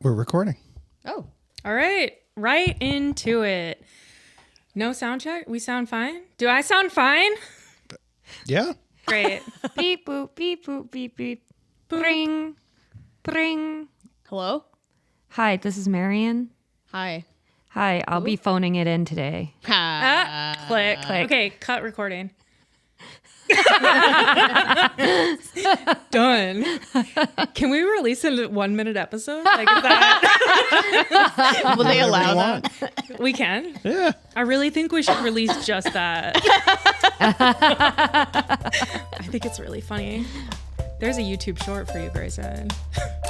We're recording. Oh. All right. Right into it. No sound check? We sound fine? Do I sound fine? Yeah. Great. Beep, boop, beep, boop, beep, beep. Bring, bring. Hello? Hi, this is Marion. Hi. Hi, I'll be phoning it in today. Click. Click. Okay, cut recording. Done. Can we release a 1 minute episode? Like, is that... Will they allow you that? want. We can. Yeah. I really think we should release just that. I think it's really funny. There's a YouTube short for you, Grayson.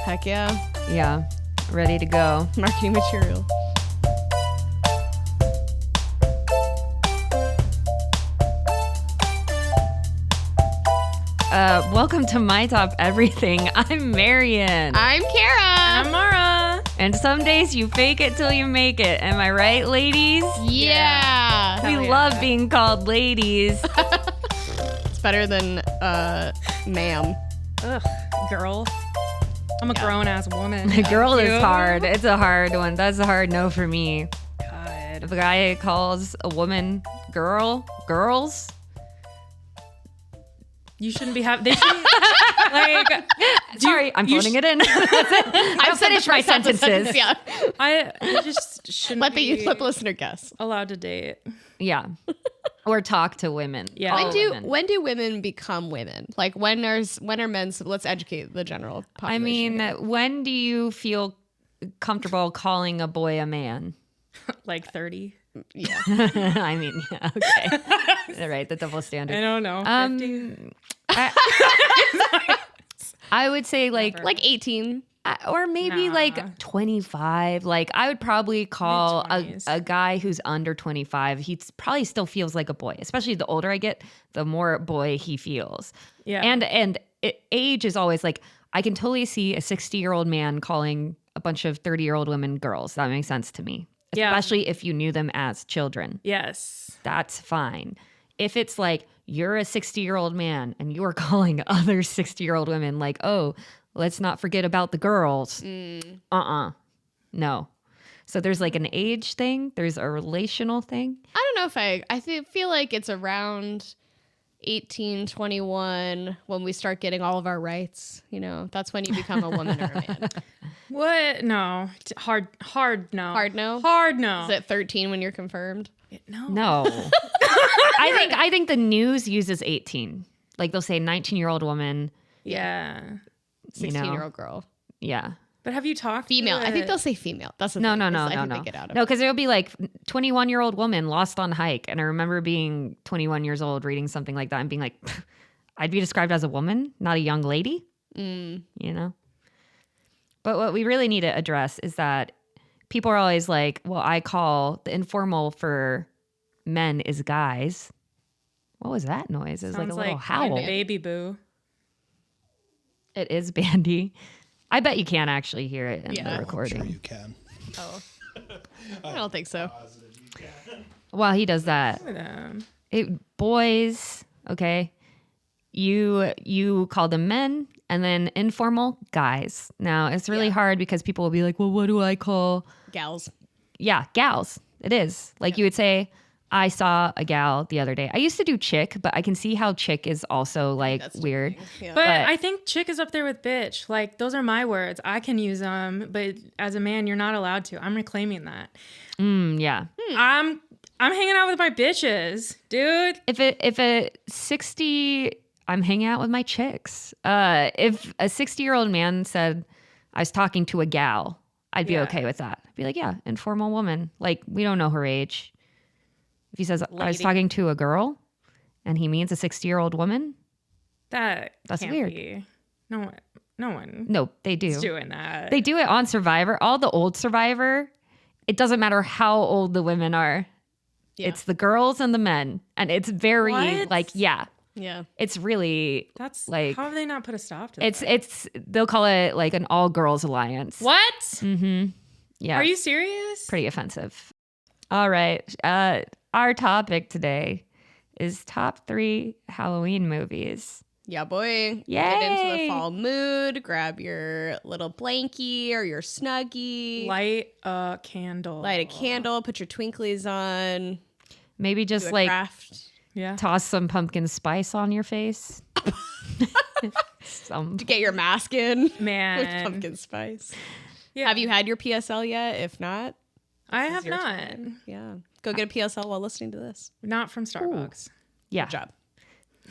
Heck yeah. Yeah, ready to go. Marketing material. Welcome to My Top Everything. I'm Marion. I'm Kara. I'm Mara. And some days you fake it till you make it. Am I right, ladies? Yeah. We Hell yeah. love being called ladies. It's better than ma'am. Ugh, girl. I'm a grown-ass woman. Girl is You? hard. It's a hard one. That's a hard no for me. God. If a guy calls a woman girls, You shouldn't be having. They shouldn't. Like, sorry, I'm phoning it in. I've finished my sentences. Yeah. I just shouldn't Let be the listener guess. allowed to date. Yeah. Or talk to women. Yeah. All When When do women become women? Like when are men? Let's educate the general population. I mean, here. when do you feel comfortable calling a boy a man? Like 30. yeah. I mean, yeah, okay. All right, the double I standard. don't know. 50. I would say like 18. or maybe Nah. like 25. Like I would probably call a Mid-20s. guy who's under 25. He probably still feels like a boy. Especially the older I get, the more boy he feels. Yeah. And age is always like, I can totally see a 60-year-old man calling a bunch of 30-year-old women girls. That makes sense to me. Yeah. Especially if you knew them as children. Yes. That's fine. If it's like you're a 60-year-old man and you're calling other 60-year-old women like, oh, let's not forget about the girls. No. So there's like an age thing. There's a relational thing. I don't know if I feel like it's around 18, 21 when we start getting all of our rights. You know, that's when you become a woman or a man. What? No. Hard no. Hard no? Hard no. Is it 13 when you're confirmed? No. No. I think the news uses 18. Like they'll say 19-year-old woman. Yeah. 16-year-old girl. Yeah. But have you talked Female. to I think they'll say female. That's the No. thing. I think No, they get out of no, it. because it'll be like 21-year-old woman lost on hike. And I remember being 21 years old reading something like that and being like, I'd be described as a woman, not a young lady. You know? But what we really need to address is that people are always like, well, I call the informal for men is guys. What was that noise? It was like a Sounds little like howl. baby boo. It is bandy. I bet you can't actually hear it in Yeah. the I'm recording. sure you can. Oh. I don't think so. While he does that, boys, okay, you call them men, and then informal guys. Now it's really hard because people will be like, well, what do I call? Gals. Yeah, gals. It is like you would say, I saw a gal the other day. I used to do chick, but I can see how chick is also like That's weird. Yeah. But But- I think chick is up there with bitch. Like, those are my words. I can use them, but as a man, you're not allowed to. I'm reclaiming that. Yeah. I'm hanging out with my bitches, dude. If a 60, I'm hanging out with my chicks. If a 60-year-old man said I was talking to a gal, I'd be Yeah. okay with that. I'd be like, yeah, informal woman. Like, we don't know her age. If he says I was Lady. talking to a girl and he means a 60-year-old woman, That's That's can't weird. Be. No one no, they do. is doing that. They do it on Survivor. All the old Survivor, it doesn't matter how old the women are. Yeah. It's the girls and the men. And it's very What? like, yeah, Yeah. it's really That's like- how have they not put a stop to that? it's they'll call it like an all girls alliance. What? Yeah. Are you serious? Pretty offensive. All right. Our topic today is top 3 Halloween movies. Yeah, boy. Yay. Get into the fall mood. Grab your little blankie or your snuggie. Light a candle. Light a candle. Put your twinklies on. Maybe Do just a like craft. Yeah. toss some pumpkin spice on your face. To get your mask in Man. with pumpkin spice. Yeah. Have you had your PSL yet? If not, I this is have your not. time. Yeah. Go get a PSL while listening to this. Not from Starbucks. Yeah. Good job.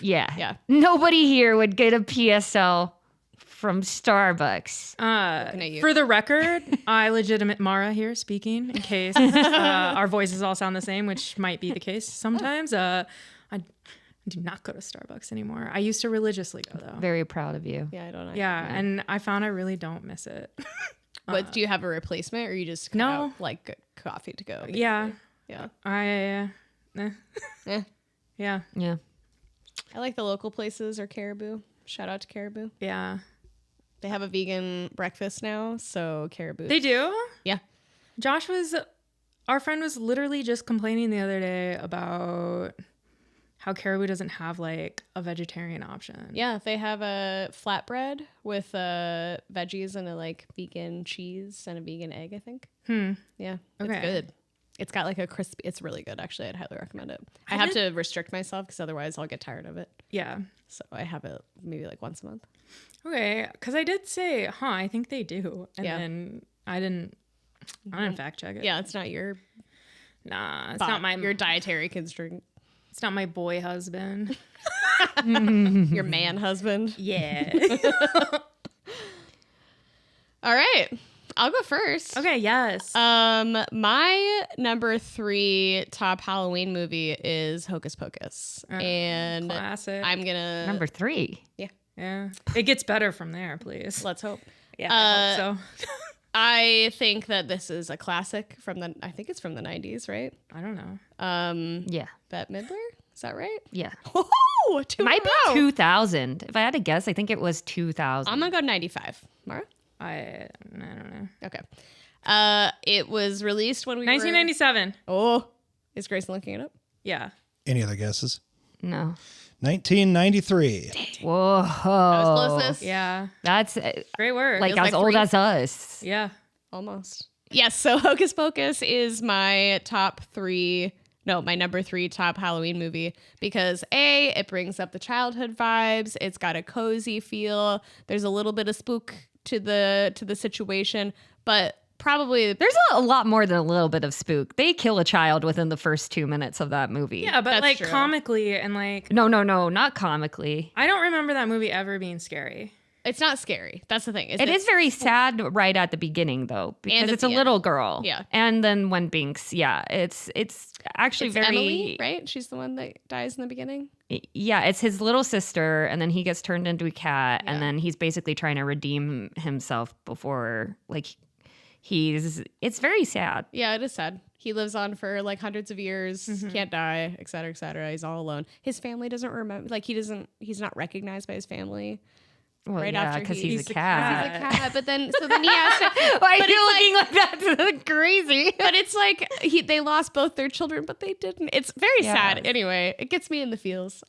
Yeah. Yeah. Nobody here would get a PSL from Starbucks. Looking at you. For the record, I legitimate Mara here speaking in case our voices all sound the same, which might be the case sometimes. I do not go to Starbucks anymore. I used to religiously go though. Very proud of you. Yeah, I don't know. Yeah, and I found I really don't miss it. But do you have a replacement or you just cut No. out, like coffee to go? Yeah, Yeah. I Eh. yeah, Yeah. I like the local places or Caribou. Shout out to Caribou. yeah. They have a vegan breakfast now, so Caribou. They do. Yeah. Our friend was literally just complaining the other day about how Caribou doesn't have like a vegetarian option. Yeah, they have a flatbread with veggies and a like vegan cheese and a vegan egg, I think. Yeah. It's Okay. good. It's got like a crispy, it's really good actually. I'd highly recommend it. I have to restrict myself because otherwise I'll get tired of it. Yeah. So I have it maybe like once a month. Okay, because I did say, I think they do, and Yeah. then I didn't fact check it. Yeah, it's not your Nah, it's not my your dietary constraint. It's not my boy husband. Your man husband. Yeah. All right. I'll go first. Okay. Yes. My number 3 top Halloween movie is Hocus Pocus. And Classic. I'm gonna Number 3. Yeah. It gets better from there, please. let's hope. Yeah. I hope so. I think that this is a classic I think it's from the 90s, right? I don't know. Yeah. Bette Midler? Is that right? Yeah. Oh, two Might in be a row. 2000. If I had to guess, I think it was 2000. I'm gonna go 95. Mara? I don't know. Okay. It was released when we 1997. Oh, is Grayson looking it up? Yeah. Any other guesses? No. 1993. Whoa. I was closest. Yeah. That's Great work. like Feels as like old 3. as us. Yeah. Almost. Yes, so Hocus Pocus is my my number 3 top Halloween movie because A, it brings up the childhood vibes. It's got a cozy feel. There's a little bit of spook to the situation, but probably There's a lot more than a little bit of spook. They kill a child within the first 2 minutes of that movie. Yeah, but That's like true. comically and like No, not comically. I don't remember that movie ever being scary. it's not scary. That's the thing. It is very sad right at the beginning though, because And at it's a the little girl. Yeah. And then when Binks, it's actually very Emily, right? She's the one that dies in the beginning. Yeah, it's his little sister, and then he gets turned into a cat, Yeah. and then he's basically trying to redeem himself before like it's very sad. Yeah, it is sad. He lives on for like hundreds of years, can't die, et cetera, et cetera. He's all alone. His family doesn't remember, like he's not recognized by his family. Well, Right yeah, after because he's he's a a cat. He's a cat, but then he has to. Why are but you it's looking like that? Crazy. But it's like they lost both their children, but they didn't. It's very sad. Anyway, it gets me in the feels.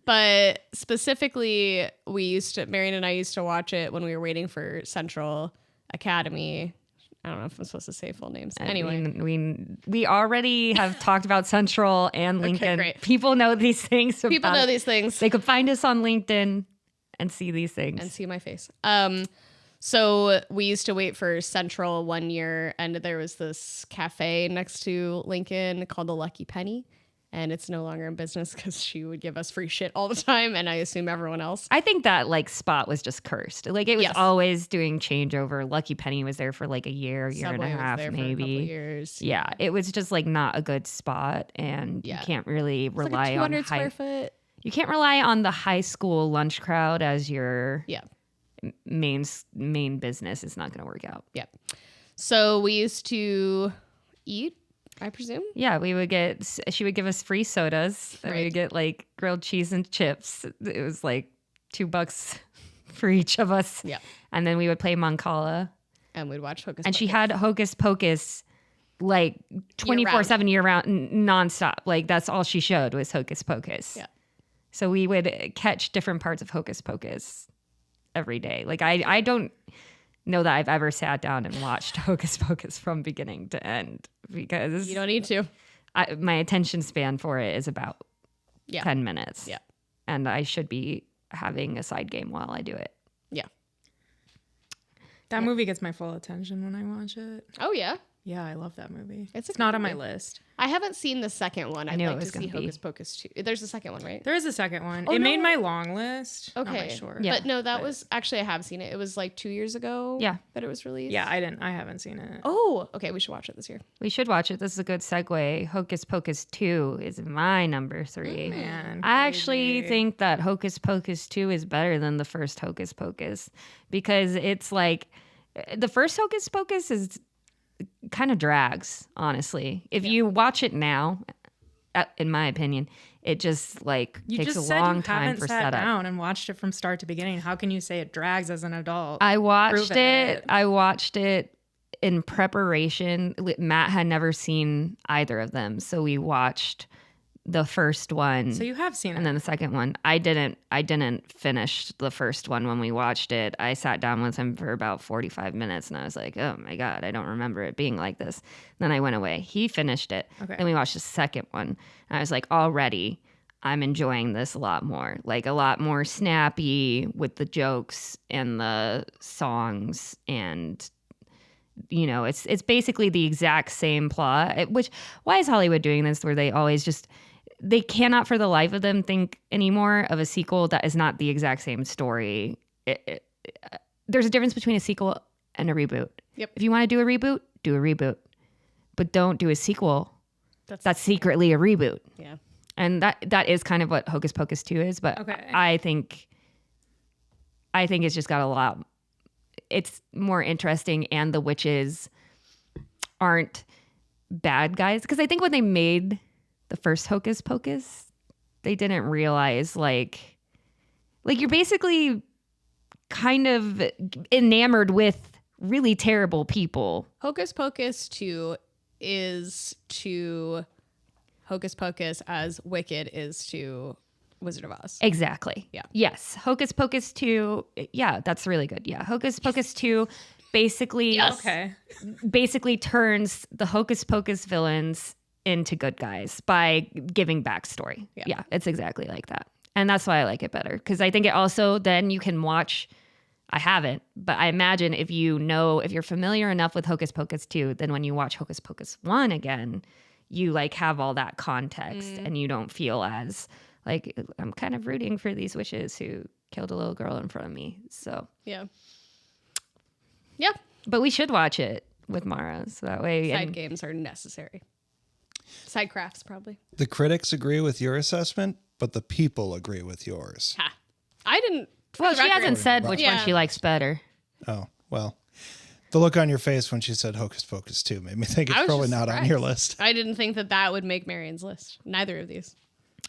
But specifically, Marion and I used to watch it when we were waiting for Central Academy. I don't know if I'm supposed to say full names. Anyway, we already have talked about Central and Lincoln. great. People know these things. people about know it. these things. They could find us on LinkedIn and see these things. And see my face. So we used to wait for Central one year, and there was this cafe next to Lincoln called the Lucky Penny, and it's no longer in business because she would give us free shit all the time, and I assume everyone else. I think that like spot was just cursed. Like it was Yes. always doing changeover. Lucky Penny was there for like a year Subway and a was half, there for a maybe. couple years. Yeah, it was just like not a good spot, and Yeah. you can't really It's like a rely on 200 square foot. You can't rely on the high school lunch crowd as your Yeah. main business. It's not going to work out. Yeah. So we used to eat, I presume. Yeah, she would give us free sodas, and we Right. would get like grilled cheese and chips. It was like $2 for each of us. Yeah. And then we would play Mancala. And we'd watch Hocus And she Pocus. had Hocus Pocus like 24/7 year round nonstop. Like that's all she showed was Hocus Pocus. Yeah. So we would catch different parts of Hocus Pocus every day. Like I don't know that I've ever sat down and watched Hocus Pocus from beginning to end because You don't need to. my attention span for it is about Yeah. 10 minutes. Yeah. And I should be having a side game while I do it. Yeah. That movie gets my full attention when I watch it. Oh, yeah. Yeah, I love that movie. It's a It's not good on my movie. list. I haven't seen the second one. I'd knew it like to was see gonna be. Hocus Pocus 2. There's a second one, right? There is a second one. Oh, It made no. my long list. Not my Okay. short. Yeah. But no, that was actually, I have seen it. It was like 2 years ago. Yeah. That it was released. Yeah, I haven't seen it. Oh, okay. We should watch it this year. We should watch it. This is a good segue. Hocus Pocus 2 is my number 3. Man, I actually crazy. think that Hocus Pocus 2 is better than the first Hocus Pocus because it's like the first Hocus Pocus is kind of drags, honestly. If you watch it now, in my opinion, it just like You takes just a said long you time haven't for sat setup. down and watched it from start to beginning. How can you say it drags as an adult? I watched Prove it. it. I watched it in preparation. Matt had never seen either of them, so we watched the first one. So you have seen it. And then the second one, I didn't finish the first one when we watched it. I sat down with him for about 45 minutes and I was like, oh my God, I don't remember it being like this. Then I went away. He finished it. Okay. Then we watched the second one. And I was like, already I'm enjoying this a lot more. Like a lot more snappy with the jokes and the songs and you know, it's basically the exact same plot. Which why is Hollywood doing this where they cannot for the life of them think anymore of a sequel that is not the exact same story. There's a difference between a sequel and a reboot. Yep. If you want to do a reboot, do a reboot. But don't do a sequel that's secretly a reboot. Yeah. And that is kind of what Hocus Pocus 2 is, but Okay. I think it's just got a lot. It's more interesting and the witches aren't bad guys because I think when they made the first Hocus Pocus, they didn't realize like you're basically kind of enamored with really terrible people. Hocus Pocus 2 is to Hocus Pocus as Wicked is to Wizard of Oz. Exactly. Yeah. Yes. Hocus Pocus 2. Yeah, that's really good. Yeah. Hocus Pocus 2 basically Okay. basically turns the Hocus Pocus villains into good guys by giving backstory. Yeah. Yeah, it's exactly like that. And that's why I like it better. Because I think it also then you can watch. I haven't, but I imagine if you're familiar enough with Hocus Pocus 2, then when you watch Hocus Pocus 1 again, you like have all that context and you don't feel as like I'm kind of rooting for these witches who killed a little girl in front of me. So, Yeah. Yeah. but we should watch it with Mara so that way. Side games are necessary. Side crafts, probably. The critics agree with your assessment, but the people agree with yours. Ha. I didn't. for Well, the she record- hasn't said which one Yeah. she likes better. Oh, well. The look on your face when she said Hocus Pocus 2 made me think I it's was probably just not on your surprised. list. I didn't think that would make Marion's list. Neither of these.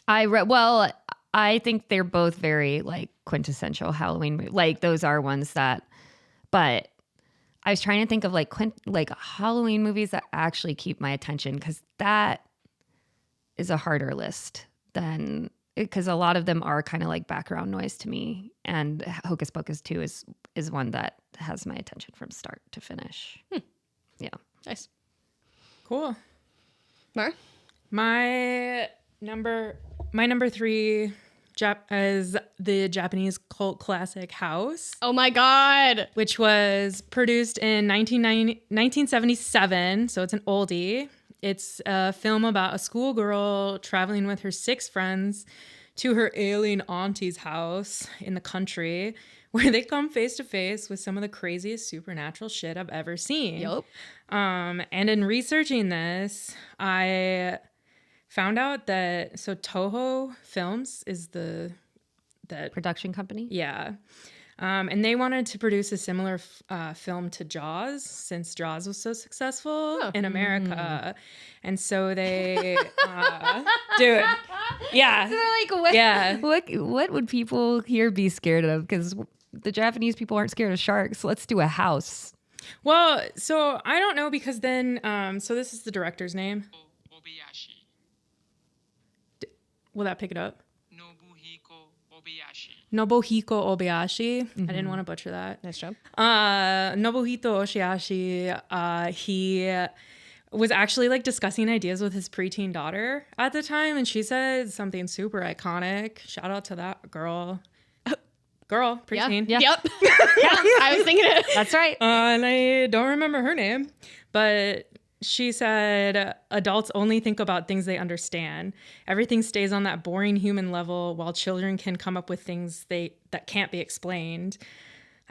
I think they're both very like quintessential Halloween movies. Like those are ones that, but I was trying to think of like Halloween movies that actually keep my attention because that is a harder list than because a lot of them are kind of like background noise to me. And Hocus Pocus 2 is one that has my attention from start to finish. Yeah. Nice. Cool. Mar? My number 3 is the Japanese cult classic House, Oh my God. which was produced in 1977. So it's an oldie. It's a film about a schoolgirl traveling with her 6 friends to her alien auntie's house in the country where they come face to face with some of the craziest supernatural shit I've ever seen. Yup. And in researching this, I found out that Toho Films is the Production company. yeah. And they wanted to produce a similar film to Jaws since Jaws was so successful in America. And so they, dude, yeah. They're like, what? Yeah. What would people here be scared of? Because the Japanese people aren't scared of sharks. Let's do a house. Well, so I don't know because then, so this is the director's name. Obayashi, Will that pick it up? Nobuhiko Nobuhiko Obayashi. I didn't want to butcher that. Nice job. Nobuhito Oshiashi, he was actually like discussing ideas with his preteen daughter at the time, and she said something super iconic. Shout out to that girl. Preteen. Yeah. Yep. I was thinking it. That's right. And I don't remember her name, but she said adults only think about things they understand. Everything stays on that boring human level while children can come up with things that can't be explained.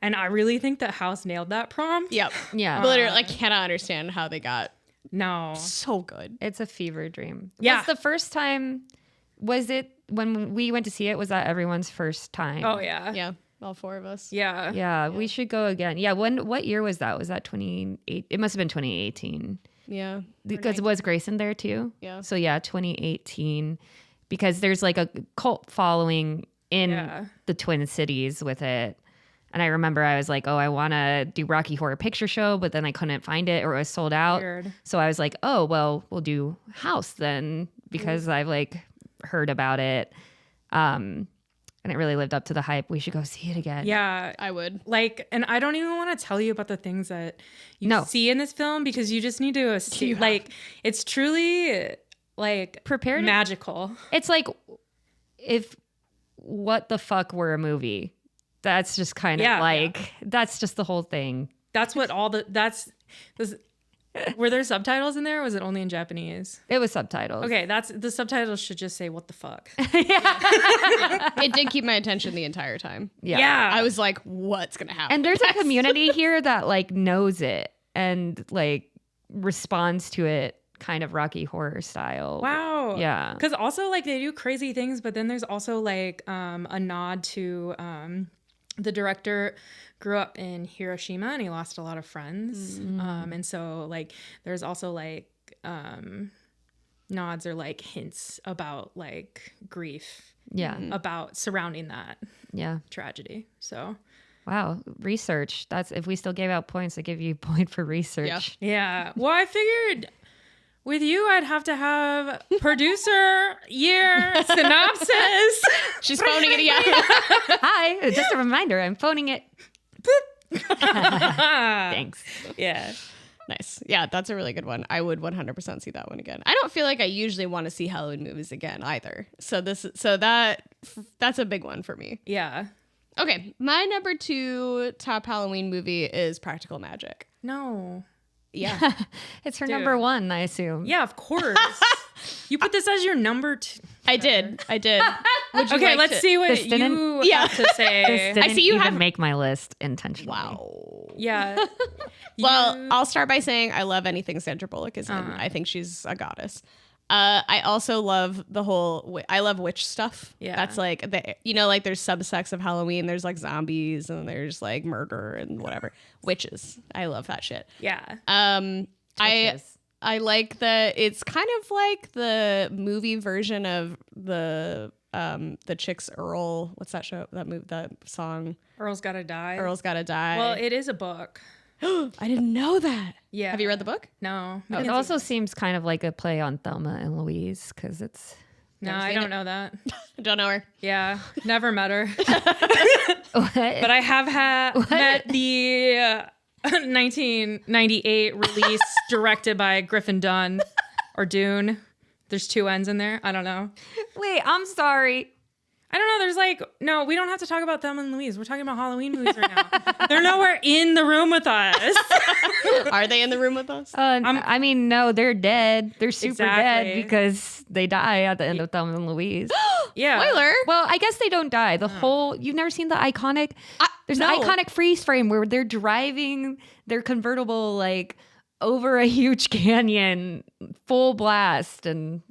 And I really think that House nailed that prompt. Yep. Yeah. Literally, I cannot understand how they got No. so good. It's a fever dream. Yeah. Was the first time, was it when we went to see it, was that everyone's first time? Oh, yeah. Yeah. All four of us. Yeah. Yeah, we should go again. Yeah, what year was that? Was that 28? It must have been 2018. Yeah. Because was Grayson there too? Yeah. So yeah, 2018. Because there's like a cult following in the Twin Cities with it. And I remember I was like, oh, I want to do Rocky Horror Picture Show, but then I couldn't find it or it was sold out. Weird. So I was like, oh, well, we'll do House then because I've like heard about it. And it really lived up to the hype. We should go see it again. Yeah. I would. Like, and I don't even want to tell you about the things that you see in this film because you just need to see, like, it's truly like Prepared magical. It's like if What the Fuck were a movie. That's just kind of like, that's just the whole thing. That's what all were there subtitles in there or was it only in Japanese? It was subtitles. Okay, the subtitles should just say what the fuck. It did keep my attention the entire time. Yeah. I was like, what's going to happen? And there's a community here that like knows it and like responds to it kind of Rocky Horror style. Wow. Yeah. Because also like they do crazy things, but then there's also like a nod to the director grew up in Hiroshima and he lost a lot of friends. And so like there's also like nods or like hints about like grief. Yeah. About surrounding that tragedy. So wow. Research. That's if we still gave out points, I give you a point for research. yeah. Well, I figured with you, I'd have to have producer year synopsis. She's phoning it again. Hi. Just a reminder, I'm phoning it. Thanks. Yeah. Nice. Yeah, that's a really good one. I would 100% see that one again. I don't feel like I usually want to see Halloween movies again either. So that's a big one for me. Yeah. Okay, my number 2 top Halloween movie is Practical Magic. No. Yeah. It's her number one, I assume. Yeah, of course. You put this as your number 2. I did. Would you Okay, like let's to- see what This didn't- you have to say. This didn't see you even have- make my list intentionally. Wow. Yeah. Well, I'll start by saying I love anything Sandra Bullock is in. I think she's a goddess. I also love I love witch stuff. Yeah. That's like, like there's subsects of Halloween. There's like zombies and there's like murder and whatever. Witches. I love that shit. Yeah. I like that it's kind of like the movie version of the Chicks Earl. What's that show? That song. Earl's Gotta Die. Earl's Gotta Die. Well, it is a book. I didn't know that. Yeah. Have you read the book? No. It also seems kind of like a play on Thelma and Louise because it's. No, I don't know that. Don't know her. Yeah. Never met her. What? But I have met the 1998 release directed by Griffin Dunn or Dune. There's 2 N's in there. I don't know. Wait, I'm sorry. I don't know. There's like, no, we don't have to talk about Thelma and Louise. We're talking about Halloween movies right now. They're nowhere in the room with us. Are they in the room with us? I mean, no, they're dead. They're super Exactly. dead because they die at the end of Thelma and Louise. Yeah. Spoiler. Well, I guess they don't die. The whole, you've never seen the iconic, there's no. an iconic freeze frame where they're driving their convertible like over a huge canyon, full blast. And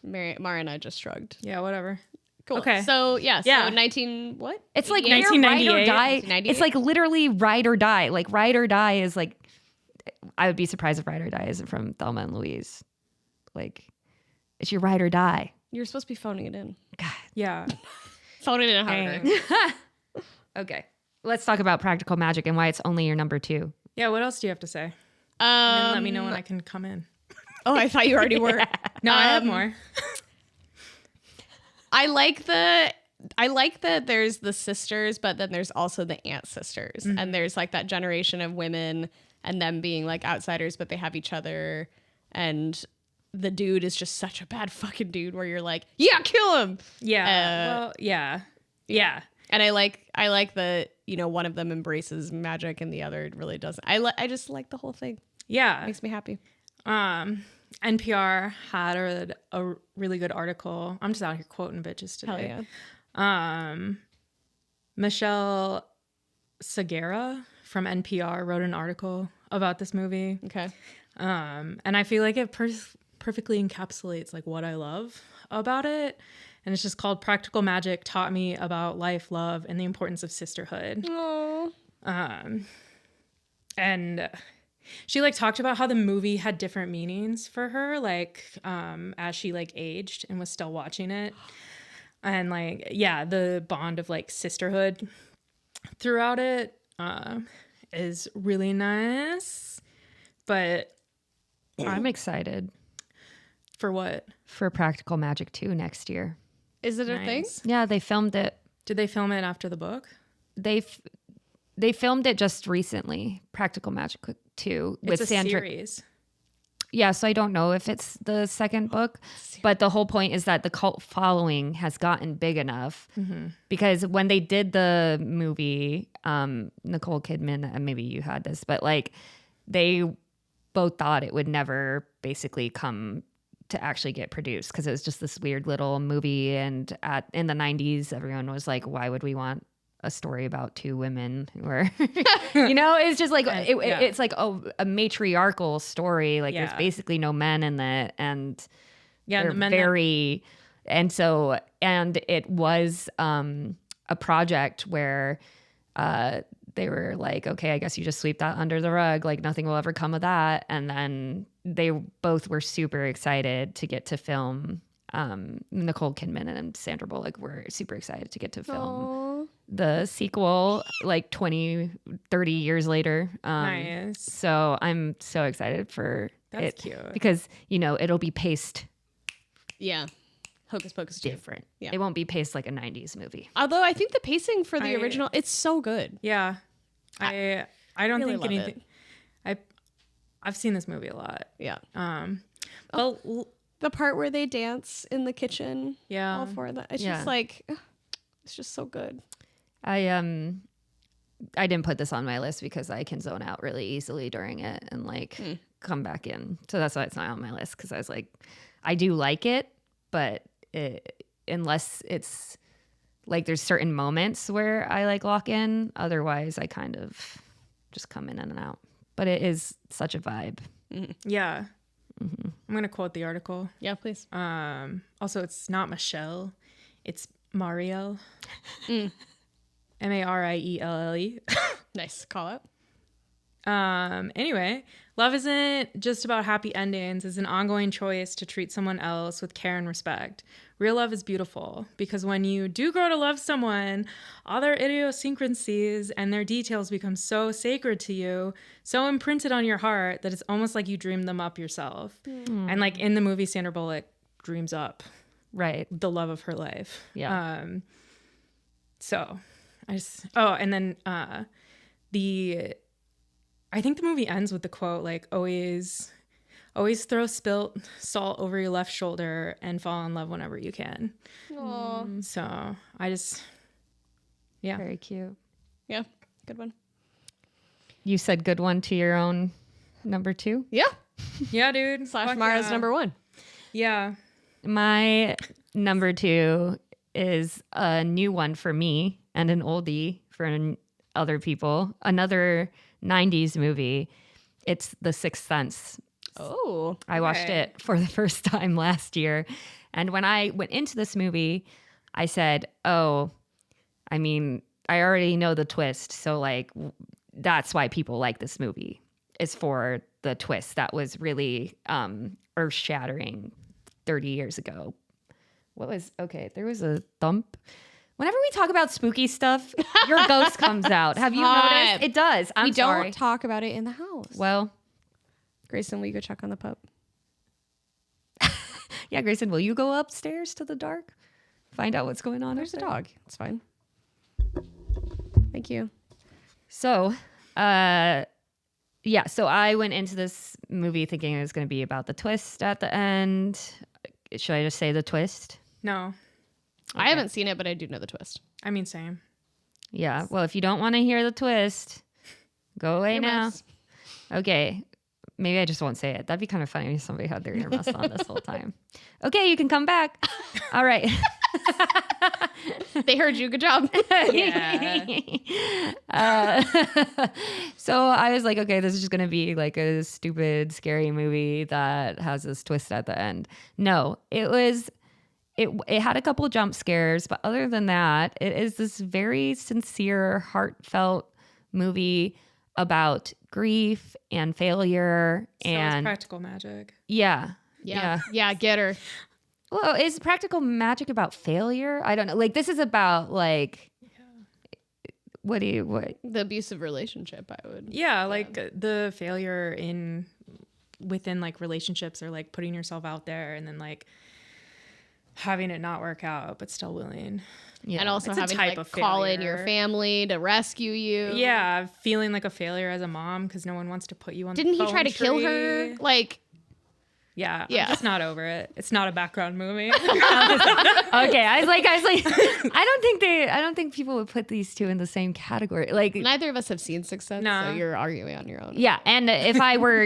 Mara and I just shrugged. Yeah, whatever. Cool. Okay. So yeah. Yeah. So 19 what? it's like 88? near ride or 1998. die. 1998? It's like literally ride or die. Like ride or die is like, I would be surprised if ride or die isn't from Thelma and Louise. Like, it's your ride or die. You're supposed to be phoning it in. God. Yeah. Phone it in harder. Dang. Okay. Let's talk about Practical Magic and why it's only your number 2. Yeah, what else do you have to say? And then let me know when I can come in. Oh, I thought you already were. No, I have more. I like the I like that there's the sisters, but then there's also the aunt sisters. And there's like that generation of women and them being like outsiders, but they have each other. And the dude is just such a bad fucking dude where you're like, yeah, kill him. Yeah. Yeah. And I like that, you know, one of them embraces magic and the other really doesn't. I just like the whole thing. Yeah. Makes me happy. NPR had a really good article. I'm just out here quoting bitches today. Hell yeah. Michelle Segura from NPR wrote an article about this movie. Okay. And I feel like it perfectly encapsulates like what I love about it. And it's just called Practical Magic Taught Me About Life, Love, and the Importance of Sisterhood. Aww. And she like talked about how the movie had different meanings for her, like as she like aged and was still watching it. And like, yeah, the bond of like sisterhood throughout it is really nice. But I'm excited for what? for Practical Magic 2 next year. Is it a thing? Nice. Yeah, they filmed it. Did they film it after the book? They filmed it just recently, Practical Magic 2 with It's a Sandra. series. Yeah, so I don't know if it's the second book, but the whole point is that the cult following has gotten big enough because when they did the movie, Nicole Kidman, and maybe you had this, but like they both thought it would never basically come to actually get produced because it was just this weird little movie. And in the 90s, everyone was like, why would we want a story about two women who are, you know, it's just like, it's like a matriarchal story. Like there's basically no men in it. And Yeah, they're the men very, and so, and it was a project where they were like, okay, I guess you just sweep that under the rug. Like nothing will ever come of that. And then they both were super excited to get to film. Nicole Kidman and Sandra Bullock were super excited to get to film the sequel like 20, 30 years later. Nice. So I'm so excited for That's it cute. because, you know, it'll be paced Yeah. Hocus Pocus 2. different. Yeah. It won't be paced like a 90s movie. Although I think the pacing for the original, it's so good. Yeah. I don't really think love anything. I've seen this movie a lot. Yeah. Well, The part where they dance in the kitchen. yeah. All four of that. It's just like, it's just so good. I didn't put this on my list because I can zone out really easily during it and like come back in. So that's why it's not on my list because I was like, I do like it, but unless it's like there's certain moments where I like lock in, otherwise I kind of just come in and out. But it is such a vibe. Yeah. I'm going to quote the article. Yeah, please. Also, it's not Michelle. It's Marielle. Marielle. Nice. Call it. Anyway, love isn't just about happy endings. It's an ongoing choice to treat someone else with care and respect. Real love is beautiful because when you do grow to love someone, all their idiosyncrasies and their details become so sacred to you, so imprinted on your heart that it's almost like you dreamed them up yourself. And like in the movie, Sandra Bullock dreams up Right. the love of her life. Yeah. So I just, and then I think the movie ends with the quote, like, always throw spilt salt over your left shoulder and fall in love whenever you can. Aww. So I just, yeah. Very cute. Yeah. Good one. You said good one to your own number 2? Yeah. Yeah, dude. Slash Fuck Mara's yeah. number 1. Yeah. My number 2 is a new one for me and an oldie for other people. Another 90s movie. It's The Sixth Sense. Oh. I watched Okay. it for the first time last year. And when I went into this movie, I said, oh, I mean, I already know the twist. So like, that's why people like this movie, is for the twist that was really earth shattering 30 years ago. There was a thump. Whenever we talk about spooky stuff, your ghost comes out. Have you Stop. noticed? It does. I'm We sorry. don't talk about it in the house. Well, Grayson, will you go check on the pup? yeah, Grayson, will you go upstairs to the dark? find out what's going on. There's a dog. It's fine. Thank you. So, so I went into this movie thinking it was going to be about the twist at the end. Should I just say the twist? No. I haven't seen it, but I do know the twist. I mean, same. Yeah. Well, if you don't want to hear the twist, go away now. Earmuffs. Okay. Maybe I just won't say it. That'd be kind of funny if somebody had their earmuffs on this whole time. Okay, you can come back. All right. They heard you. Good job. Yeah. So I was like, okay, this is just going to be like a stupid, scary movie that has this twist at the end. No, it had a couple jump scares, but other than that, it is this very sincere, heartfelt movie about grief and failure. So and it's practical magic. yeah. Yeah, get her. Well, is practical magic about failure? I don't know. Like, this is about like, what? The abusive relationship, I would. Yeah, like the failure within like relationships, or like putting yourself out there and then like having it not work out, but still willing. Yeah. And also It's a having type to like, of call in your failure. family to rescue you. Yeah, feeling like a failure as a mom because no one wants to put you on. Didn't the he try to phone kill tree. her? Like, Yeah, Yeah. I'm just not over it. It's not a background movie. Okay, I was like, I don't think people would put these two in the same category. Like, neither of us have seen Success, Nah. so you're arguing on your own. yeah, and if I were,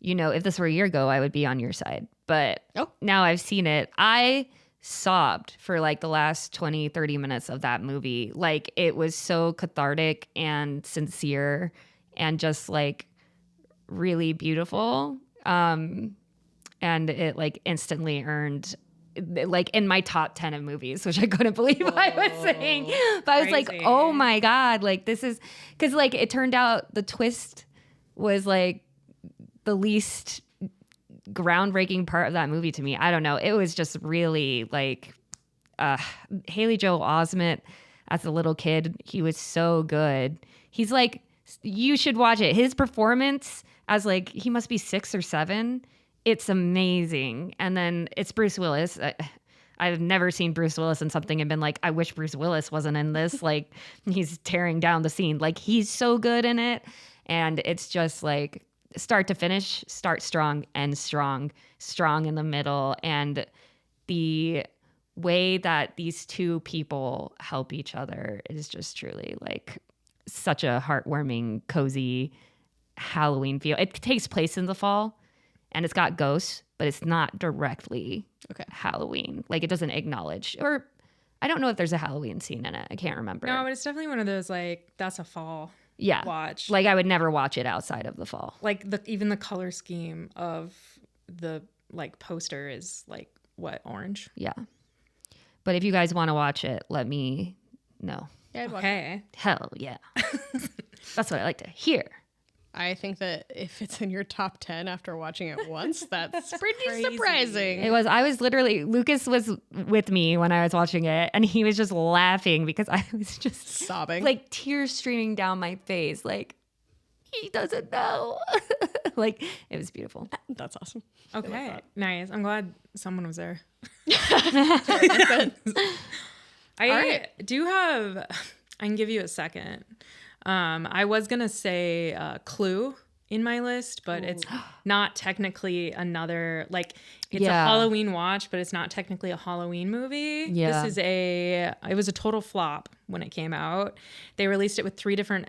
if this were a year ago, I would be on your side. But Oh. now I've seen it. I sobbed for like the last 20, 30 minutes of that movie. Like, it was so cathartic and sincere and just like really beautiful. And it like instantly earned like in my top 10 of movies, which I couldn't believe I was saying. But I was like, Crazy. oh my God, like this is, because like it turned out the twist was like the least groundbreaking part of that movie to me. I don't know. It was just really like Haley Joel Osment as a little kid. He was so good. He's like, you should watch it. His performance as like, he must be 6 or 7. It's amazing. And then it's Bruce Willis. I've never seen Bruce Willis in something and been like, I wish Bruce Willis wasn't in this. Like, he's tearing down the scene. Like, he's so good in it. And it's just like start to finish, start strong, end strong, strong in the middle. And the way that these two people help each other is just truly like such a heartwarming, cozy Halloween feel. It takes place in the fall and it's got ghosts, but it's not directly Halloween. Like, it doesn't acknowledge, or I don't know if there's a Halloween scene in it. I can't remember. No, but it's definitely one of those like that's a fall watch. Like, I would never watch it outside of the fall. Like even the color scheme of the like poster is like what, orange? Yeah. But if you guys want to watch it, let me know. Yeah, I'd watch it. Okay. Hell yeah. That's what I like to hear. I think that if it's in your top 10 after watching it once, that's pretty Crazy. surprising. I was literally, Lucas was with me when I was watching it and he was just laughing because I was just Sobbing. like tears streaming down my face. Like, he doesn't know. Like, it was beautiful. That's awesome. Okay. Nice. I'm glad someone was there. I do have, I can give you a second. I was going to say Clue in my list, but it's not technically another, like, it's a Halloween watch, but it's not technically a Halloween movie. Yeah. It was a total flop when it came out. They released it with 3 different,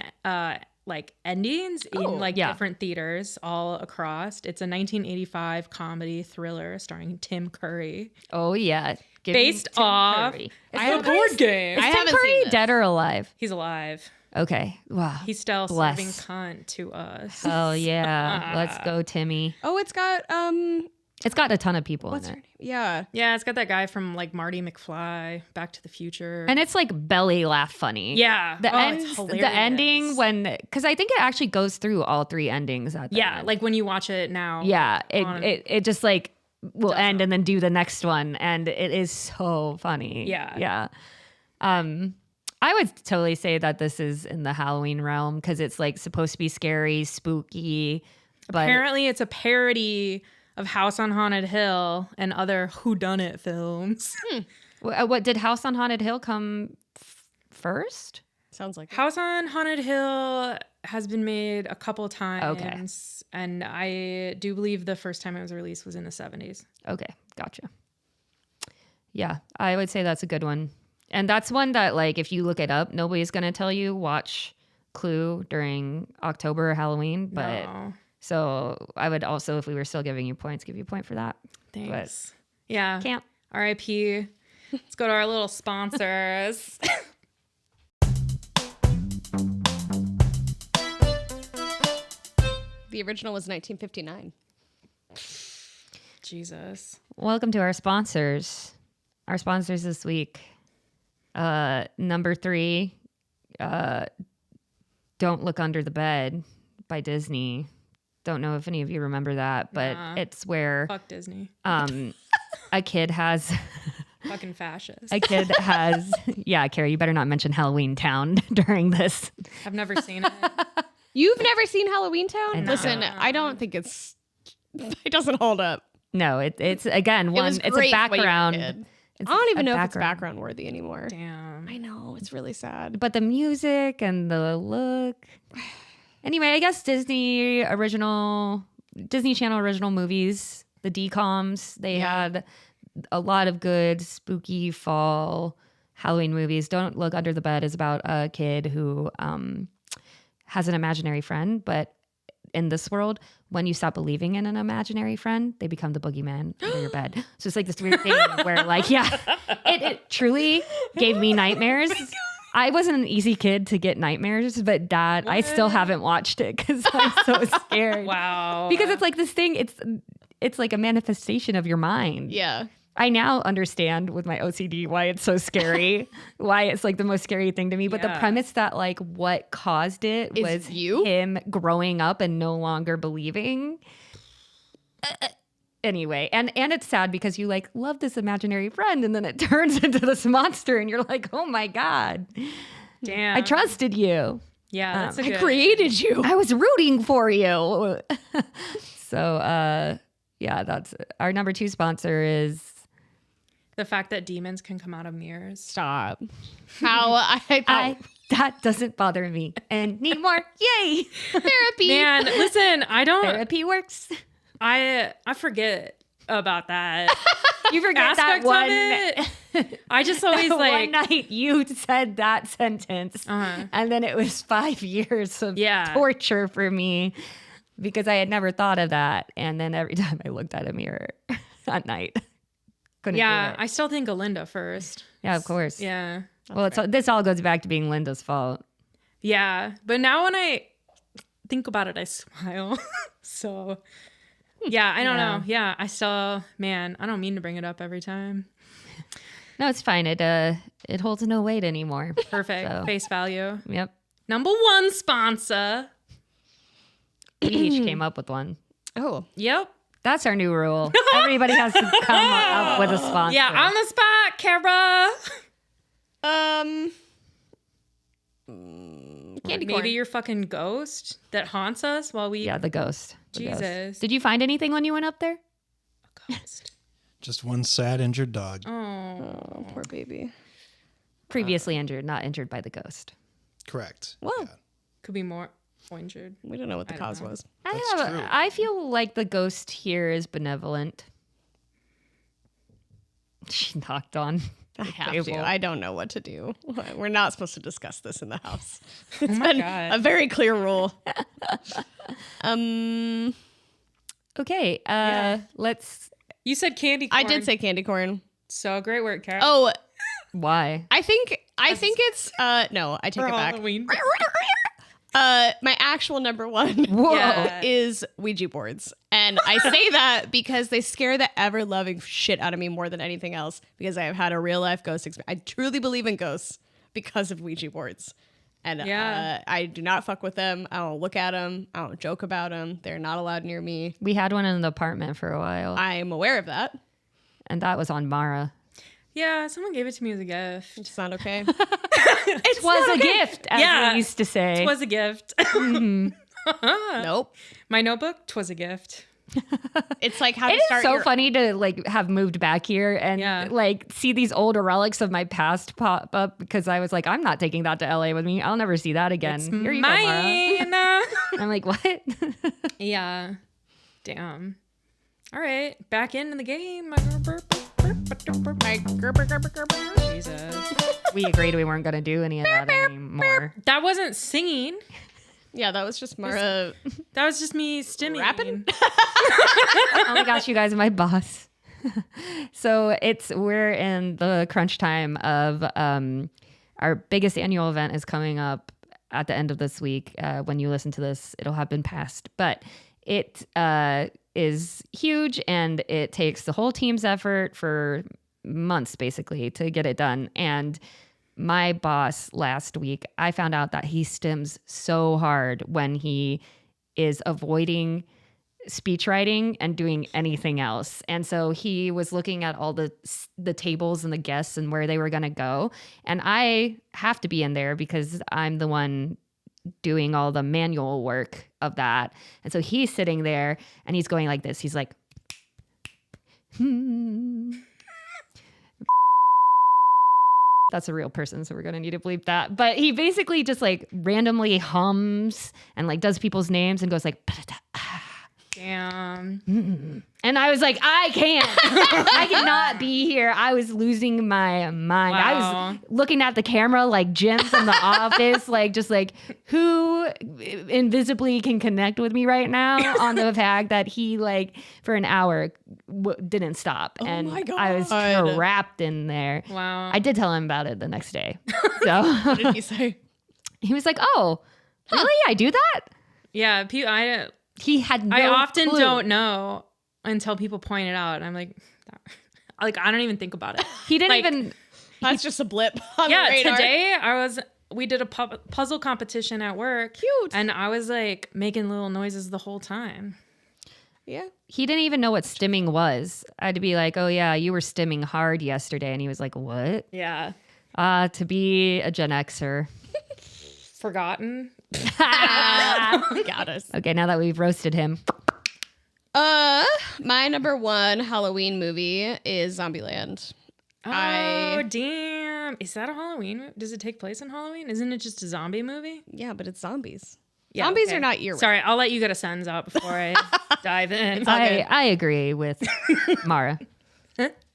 like, endings in, like, different theaters all across. It's a 1985 comedy thriller starring Tim Curry. Oh, yeah. Based off Curry. a board game. I Tim haven't Curry seen this. dead or alive? He's alive. Okay. Wow. He's still Bless. serving cunt to us. Hell yeah. Let's go, Timmy. Oh, it's got It's got a ton of people what's in her it. name? Yeah. Yeah, it's got that guy from like Marty McFly, Back to the Future. And it's like belly laugh funny. yeah, The it's the ending hilarious. because I think it actually goes through all 3 endings at the end. like when you watch it now. Yeah, on- it just like will end and then do the next one, and it is so funny. Yeah. I would totally say that this is in the Halloween realm because it's like supposed to be scary, spooky, but Apparently, it's a parody of House on Haunted Hill and other whodunit films. What did House on Haunted Hill come first? Sounds like it. House on Haunted Hill has been made a couple times. And I do believe the first time it was released was in the 70s. Okay, gotcha. Yeah, I would say that's a good one. And that's one that, like, if you look it up, nobody's going to tell you watch Clue during October or Halloween. But No. so I would also, if we were still giving you points, give you a point for that. Thanks. Yeah. Can't. RIP. Let's go to our little sponsors. The original was 1959. Jesus. Welcome to our sponsors. Our sponsors this week. Number 3, Don't Look Under the Bed by Disney. Don't know if any of you remember that, but it's where Fuck Disney. a kid has Fucking fascist. yeah, Carrie, you better not mention Halloween Town during this. I've never seen it. You've never seen Halloween Town? know. Listen, I don't think it doesn't hold up. No, it's again one. was It's a great when you were a background. kid. It's I don't even a know if it's background worthy anymore. Damn. I know, it's really sad. But the music and the look. Anyway, I guess Disney Channel original movies, the DComs, they had a lot of good spooky fall Halloween movies. Don't Look Under the Bed is about a kid who has an imaginary friend, but in this world, when you stop believing in an imaginary friend, they become the boogeyman under your bed. So it's like this weird thing where, like, yeah, it truly gave me nightmares. I wasn't an easy kid to get nightmares, but Dad, I still haven't watched it because I'm so scared. Wow. Because it's like this thing, it's like a manifestation of your mind. Yeah. I now understand with my OCD why it's so scary, why it's like the most scary thing to me. But the Yeah. premise that like what caused it Is was you? him growing up and no longer believing. Anyway, and it's sad because you like love this imaginary friend and then it turns into this monster and you're like, oh my God, Damn. I trusted you. Yeah, that's a I good. created you. I was rooting for you. So, yeah, that's our number 2 sponsor is The fact that demons can come out of mirrors. Stop. How I that doesn't bother me anymore. Yay. therapy. Man, listen, I don't. Therapy works. I forget about that You forget that aspect one. of it. I just always One like. night you said that sentence, Uh-huh. and then it was 5 years of Yeah. torture for me because I had never thought of that. And then every time I looked at a mirror at night, couldn't Yeah, do it. I still think of Linda first. Yeah, of course. Yeah. Well, this all goes back to being Linda's fault. Yeah. But now when I think about it, I smile. So, yeah, I don't know. Yeah, I still, man, I don't mean to bring it up every time. No, it's fine. It holds no weight anymore. Perfect. So. Face value. Yep. Number 1 sponsor. We each came up with one. Oh. Yep. That's our new rule. Everybody has to come up with a sponsor. Yeah, on the spot, Kara. Candy corn. Maybe your fucking ghost that haunts us while we. Yeah, the ghost. The ghost. Jesus. Did you find anything when you went up there? Ghost. Just one sad injured dog. Oh. Poor baby. Previously injured, not injured by the ghost. Correct. Well, Yeah. Could be more injured. we don't know what the I don't cause know. was. True. I feel like the ghost here is benevolent. She knocked on. I have table. to. I don't know what to do. We're not supposed to discuss this in the house. It's Oh my been God. a very clear rule. Okay, let's. You said candy corn. I did say candy corn. So great work, Kara. Oh, Why? I think it's no, I take For it back. Halloween. My actual number 1 Whoa. Yeah. is Ouija boards. And I say that because they scare the ever loving shit out of me more than anything else because I have had a real life ghost experience. I truly believe in ghosts because of Ouija boards. And Yeah. I do not fuck with them. I don't look at them. I don't joke about them. They're not allowed near me. We had one in the apartment for a while, I'm aware of that. and that was on Mara. Yeah, someone gave it to me as a gift. It's not okay. It was a gift, as Yeah. we used to say. Twas a gift. Nope. My notebook, twas a gift. It's like how It to is start so your funny to like have moved back here and like see these older relics of my past pop up because I was like, I'm not taking that to LA with me. I'll never see that again. It's Here you go, Mara. mine. I'm like, what? Yeah. Damn. All right. Back into the game. Jesus. We agreed we weren't going to do any of that anymore. That wasn't singing. Yeah, that was just Mara. That was just me stimming. Rapping? Oh my gosh, you guys are my boss. So we're in the crunch time of our biggest annual event is coming up at the end of this week. When you listen to this, it'll have been passed, but it is huge and it takes the whole team's effort for months basically to get it done. And my boss last week, I found out that he stims so hard when he is avoiding speech writing and doing anything else. And so he was looking at all the tables and the guests and where they were going to go. And I have to be in there because I'm the one doing all the manual work of that. And so he's sitting there and he's going like this. He's like, That's a real person, so we're going to need to bleep that. But he basically just like randomly hums and like does people's names and goes like, Damn. and I was like, I can't. I cannot be here. I was losing my mind. Wow. I was looking at the camera like Jim from The Office, like just like who invisibly can connect with me right now on the fact that he like for an hour didn't stop. And my God. I was trapped in there. Wow. I did tell him about it the next day. So What did he say? he was like, oh, really? I do that? Yeah. He had no I often clue. don't know until people point it out. And I'm like, I don't even think about it. He didn't Like, even. That's just a blip on Yeah, the radar. today we did a puzzle competition at work. Cute. And I was like making little noises the whole time. Yeah. He didn't even know what stimming was. I had to be like, oh yeah, you were stimming hard yesterday. And he was like, what? Yeah. To be a Gen Xer. Forgotten. Got us. Okay, now that we've roasted him. My number one Halloween movie is Zombieland. Oh, damn. Is that a Halloween movie? Does it take place in Halloween? Isn't it just a zombie movie? Yeah, but it's zombies. Yeah, Zombies okay. are not year-round. Sorry, I'll let you get a sentence out before I dive in. I agree with Mara.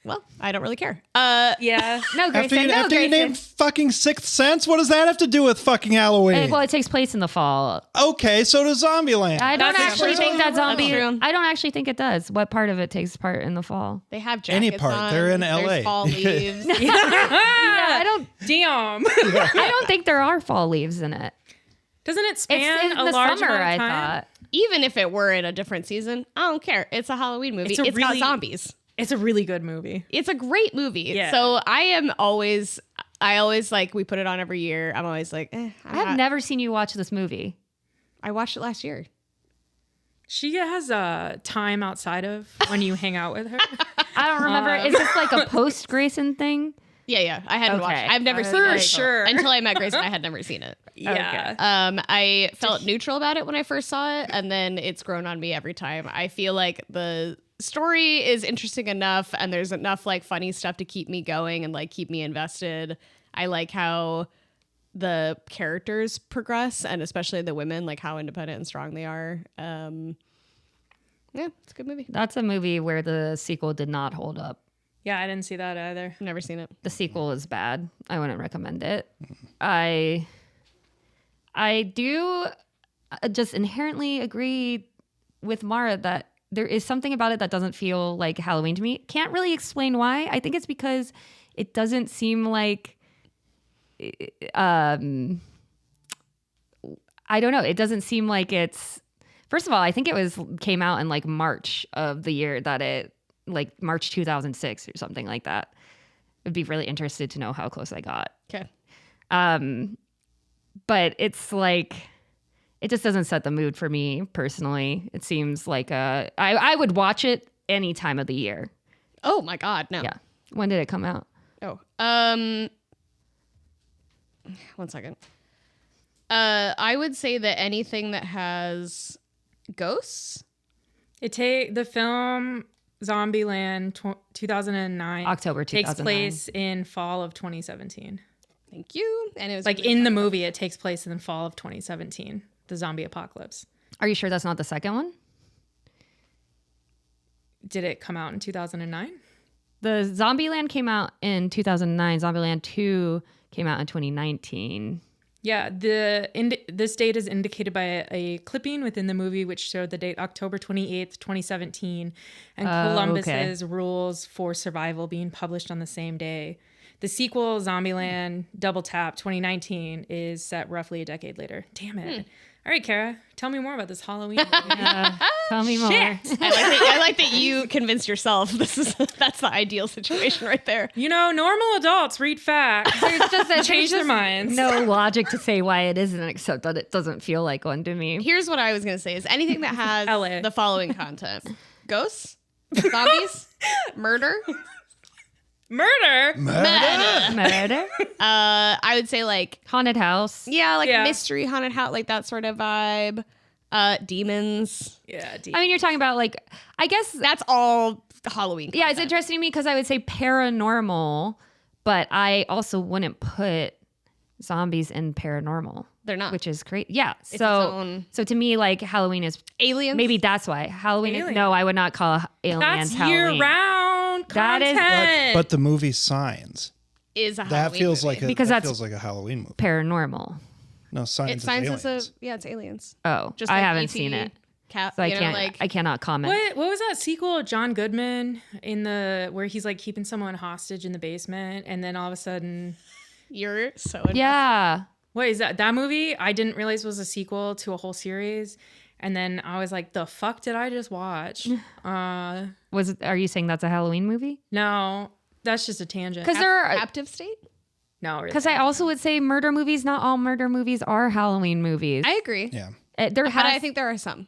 Well, I don't really care. Yeah. No, Grayson. After you named fucking Sixth Sense, what does that have to do with fucking Halloween? Well, it takes place in the fall. Okay, so does Zombieland. I don't That's actually true. think that zombie. That's true. I don't actually think it does. What part of it takes part in the fall? They have jackets Any part. on. They're in There's LA. fall leaves. I don't. Damn. I don't think there are fall leaves in it. Doesn't it It's span in a the large summer. amount I of time? thought. Even if it were in a different season, I don't care. It's a Halloween movie. It's It's a got really- zombies. It's a really good movie. It's a great movie. Yeah. So I always like, we put it on every year. I'm always like, I have never seen you watch this movie. I watched it last year. She has a time outside of when you hang out with her. I don't remember. Is this like a post Grayson thing? Yeah. I hadn't watched Okay. it. I've never seen For it. sure. Until I met Grayson, I had never seen it. Yeah. I felt neutral about it when I first saw it, and then it's grown on me every time. I feel like the story is interesting enough, and there's enough like funny stuff to keep me going and like keep me invested. I like how the characters progress, and especially the women, like how independent and strong they are. Yeah, it's a good movie. That's a movie where the sequel did not hold up. Yeah, I didn't see that either. Never seen it. The sequel is bad. I wouldn't recommend it. I do just inherently agree with Mara that there is something about it that doesn't feel like Halloween to me. Can't really explain why. I think it's because it doesn't seem like I don't know. It doesn't seem like it's. First of all, I think it came out in like March of the year that it like March 2006 or something like that. I'd be really interested to know how close I got. Okay. But it's like it just doesn't set the mood for me personally. It seems like I would watch it any time of the year. Oh my God, no. Yeah. When did it come out? Oh, 1 second. I would say that anything that has ghosts The film Zombieland 2009 October takes 2009. place in fall of 2017. Thank you. And it was Like really in the movie, it takes place in the fall of 2017. The zombie apocalypse. Are you sure that's not the second one? Did it come out in 2009? The Zombieland came out in 2009. Zombieland 2 came out in 2019. Yeah, this date is indicated by a clipping within the movie which showed the date October 28th, 2017, and Columbus's Rules for Survival being published on the same day. The sequel, Zombieland Double Tap 2019, is set roughly a decade later. Damn it. All right, Kara, tell me more about this Halloween movie. Tell me more. I like that you convinced yourself that's the ideal situation right there. You know, normal adults read facts. There's just Change their minds. no logic to say why it isn't, except that it doesn't feel like one to me. Here's what I was going to say is anything that has LA. the following content. Ghosts, zombies, murder, Murder? Murder, I would say like, haunted house. yeah, like Yeah. mystery, haunted house, like that sort of vibe. Demons. Yeah, I mean, you're talking about like, I guess, That's all Halloween yeah, it's content. interesting to me because I would say paranormal, but I also wouldn't put zombies in paranormal. They're not. Which is great. Yeah. its So, own- so to me, like Halloween is Aliens. maybe that's why Halloween. Alien. No, I would not call aliens That's Halloween. year-round That is- content. But the movie Signs, is a that Halloween feels movie. like a Because that that's- feels like a Halloween movie. Paranormal. No, Signs is Science aliens. is it's aliens. Oh, Just I like haven't E.T., seen it, Cat, so I you know, can't. like I cannot comment. What was that sequel of John Goodman where he's like keeping someone hostage in the basement and then all of a sudden you're so Yeah. what is that movie? I didn't realize was a sequel to a whole series. And then I was like, the fuck did I just watch? Are you saying that's a Halloween movie? No, that's just a tangent. Because there are. captive state. No, really. Because I also would say murder movies. Not all murder movies are Halloween movies. I agree. Yeah. There But I think there are some.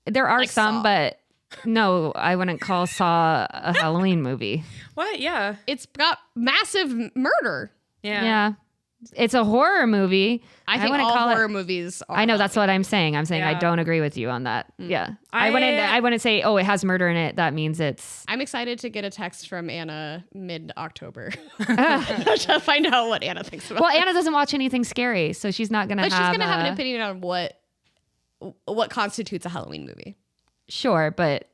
there are like some, Saw. but no, I wouldn't call Saw a Halloween movie. What? Yeah. It's got massive murder. Yeah. Yeah. It's a horror movie. I think wouldn't all call horror it. movies are. I know that's what I'm saying. I'm saying I Yeah. don't agree with you on that. Yeah. I I- wouldn't say, oh, it has murder in it. That means it's I'm excited to get a text from Anna mid-October to find out what Anna thinks about well, it. Anna doesn't watch anything scary, so she's not gonna But she's have going to have an a- opinion on what constitutes a Halloween movie. Sure, but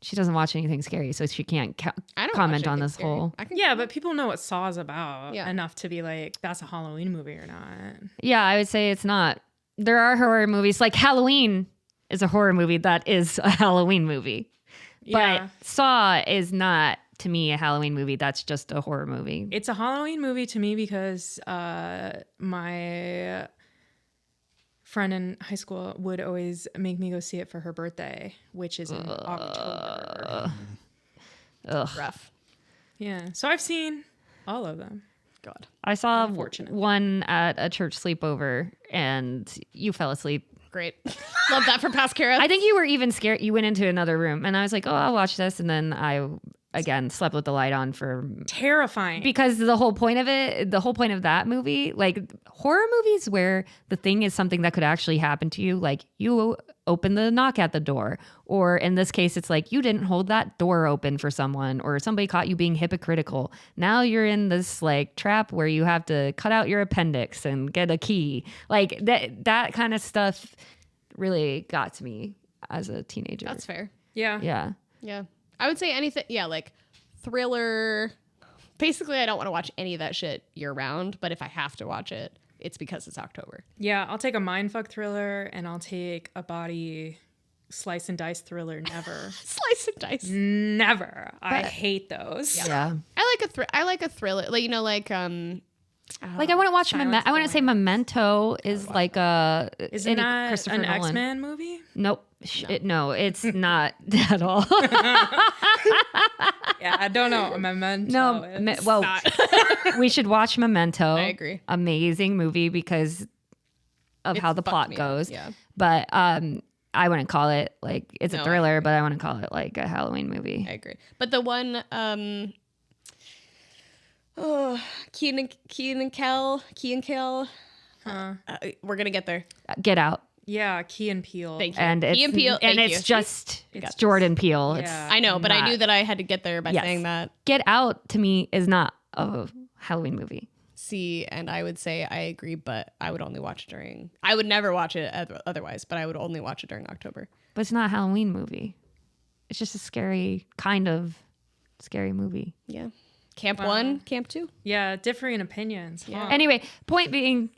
she doesn't watch anything scary, so she can't I don't comment watch on anything this scary. whole. I can Yeah, but people know what Saw's about Yeah. enough to be like, that's a Halloween movie or not. Yeah, I would say it's not. There are horror movies like Halloween is a horror movie that is a Halloween movie. Yeah. But Saw is not to me a Halloween movie. That's just a horror movie. It's a Halloween movie to me because my friend in high school would always make me go see it for her birthday, which is in October. rough. Yeah. So I've seen all of them. God. I saw Unfortunate. one at a church sleepover and you fell asleep. Great. Love that for past Kara. I think you were even scared. You went into another room and I was like, oh, I'll watch this. And then I, again, slept with the light on Terrifying. because the whole point of that movie, like horror movies where the thing is something that could actually happen to you, like you open the knock at the door, or in this case, it's like you didn't hold that door open for someone, or somebody caught you being hypocritical. Now you're in this like trap where you have to cut out your appendix and get a key. Like that kind of stuff really got to me as a teenager. That's fair. yeah. Yeah. Yeah. I would say anything. Yeah, like thriller. Basically, I don't want to watch any of that shit year round, but if I have to watch it, it's because it's October. Yeah. I'll take a mindfuck thriller and I'll take a body slice and dice thriller. Never. Slice and dice. Never. I hate those. Yeah. I like a thriller. Like, you know, like Like I want to watch. Silence I want to say Memento is like a. Isn't any that Christopher an Nolan. X-Men movie? Nope. No, it's not at all. Yeah, I don't know what Memento No. is. Well, we should watch Memento. I agree. Amazing movie because of It's how the fucked plot me up, goes. yeah. But I wouldn't call it like it's No, a I thriller, but I wouldn't call it like a Halloween movie. I agree. But the one, Key and Kel. Huh. We're gonna get there. Get Out. Yeah, Key and Peele. Thank you. And Key and Peele, and thank it's you. just Got it's this. Jordan Peele. Yeah. It's I know, but I not- knew that I had to get there by Yes. saying that. Get Out to me is not a Halloween movie. See, and I would say I agree, but I would only watch it during. I would never watch it otherwise, but I would only watch it during October. But it's not a Halloween movie. It's just a scary movie. Yeah. Camp 1, Camp 2. Yeah, differing opinions. Yeah. Huh. Anyway, point being,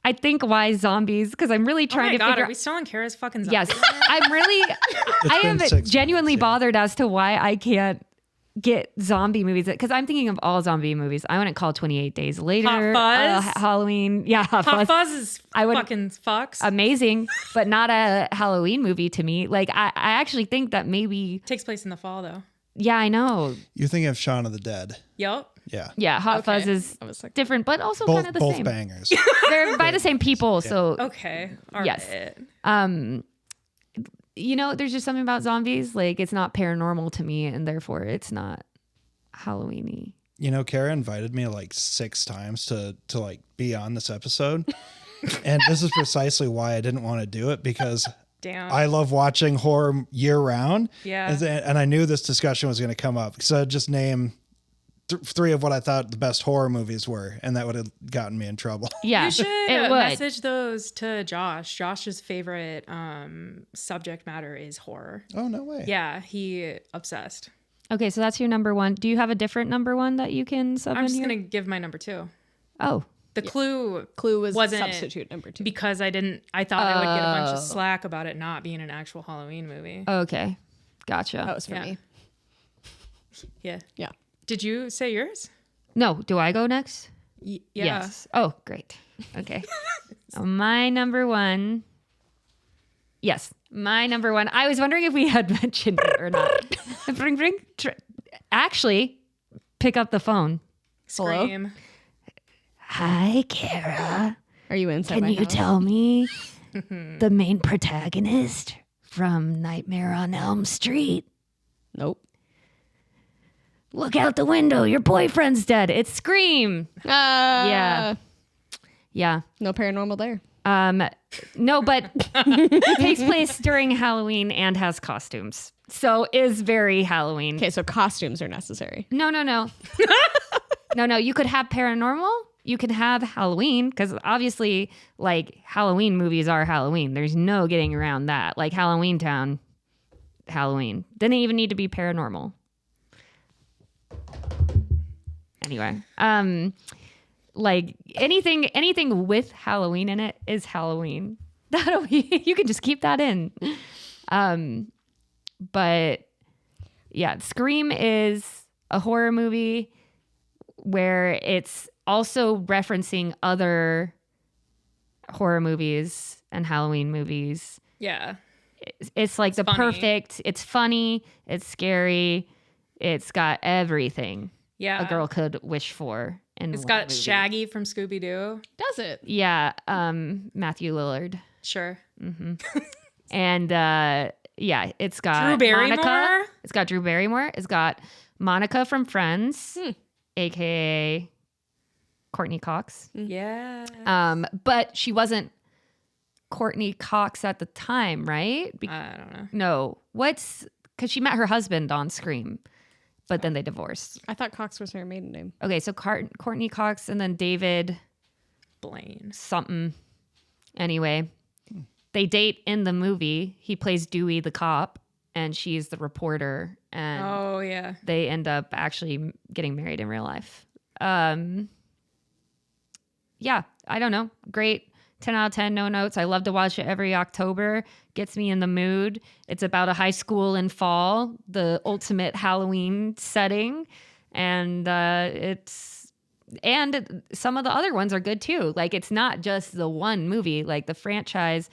I think why zombies, because I'm really Oh trying my to God, figure are we still on Kara's fucking zombie? Yes, I'm really, I am been 6 months, genuinely yeah. bothered as to why I can't get zombie movies, because I'm thinking of all zombie movies. I wouldn't call 28 Days Later, Fuzz? Halloween. Yeah, Hot Hot Fuzz. Fuzz is I would- fucking fucks. Amazing, but not a Halloween movie to me. Like, I actually think that maybe, Takes place in the fall though. yeah, I know. You're thinking of Shaun of the Dead. Yup. Yeah. Yeah, Hot Okay. Fuzz is I was like, different, but also Both kind of the both same. bangers. They're by the same people, so Okay. All Yes. right. you know, there's just something about zombies. Like, it's not paranormal to me, and therefore it's not Halloween-y. You know, Kara invited me like 6 times to like be on this episode. And this is precisely why I didn't want to do it, because Damn. I love watching horror year round. Yeah. And I knew this discussion was going to come up. So I'd just name 3 of what I thought the best horror movies were, and that would have gotten me in trouble. Yeah, You should it would. message those to Josh. Josh's favorite subject matter is horror. Oh, no way. Yeah, he obsessed. Okay, so that's your number one. Do you have a different number one that you can sub I'm in just here? gonna give my number 2. Oh, The Clue Clue was wasn't substitute number 2. because I thought I would get a bunch of slack about it not being an actual Halloween movie. okay, gotcha. That was for Yeah. me. Yeah. Yeah. Did you say yours? No, do I go next? Yeah. Yes. Oh, great. Okay. My number one. Yes, my number one. I was wondering if we had mentioned it or not. Ring. Actually, pick up the phone. Hello? Scream. Hi, Kara. Are you inside Can my you house? tell me the main protagonist from Nightmare on Elm Street? Nope. Look out the window. Your boyfriend's dead. It's Scream. Yeah. Yeah. No paranormal there. No, but takes place during Halloween and has costumes. So is very Halloween. Okay, so costumes are necessary. No. No. You could have paranormal. You can have Halloween, because obviously, like, Halloween movies are Halloween. There's no getting around that. Like Halloween Town, Halloween. Didn't even need to be paranormal. Anyway, like anything with Halloween in it is Halloween. That'll be, you can just keep that in. But yeah, Scream is a horror movie where it's also referencing other horror movies and Halloween movies. Yeah. It's like the funny. perfect, it's funny, it's scary, it's got everything Yeah. a girl could wish for. It's got Shaggy from Scooby Doo. Does it? Yeah, Matthew Lillard. Sure. And yeah, it's got Drew Barrymore? Monica. It's got Drew Barrymore. It's got Monica from Friends, aka Courtney Cox. Yeah. But she wasn't Courtney Cox at the time, right? I don't know. No, because she met her husband on Scream, but then they divorced. I thought Cox was her maiden name. Okay, so Courtney Cox and then David Blaine. something. Anyway, they date in the movie. He plays Dewey the cop, and she's the reporter. And Oh, yeah. they end up actually getting married in real life. Yeah, I don't know. Great. 10 out of 10, no notes. I love to watch it every October. Gets me in the mood. It's about a high school in fall, the ultimate Halloween setting. And and some of the other ones are good too. Like, it's not just the one movie, like the franchise.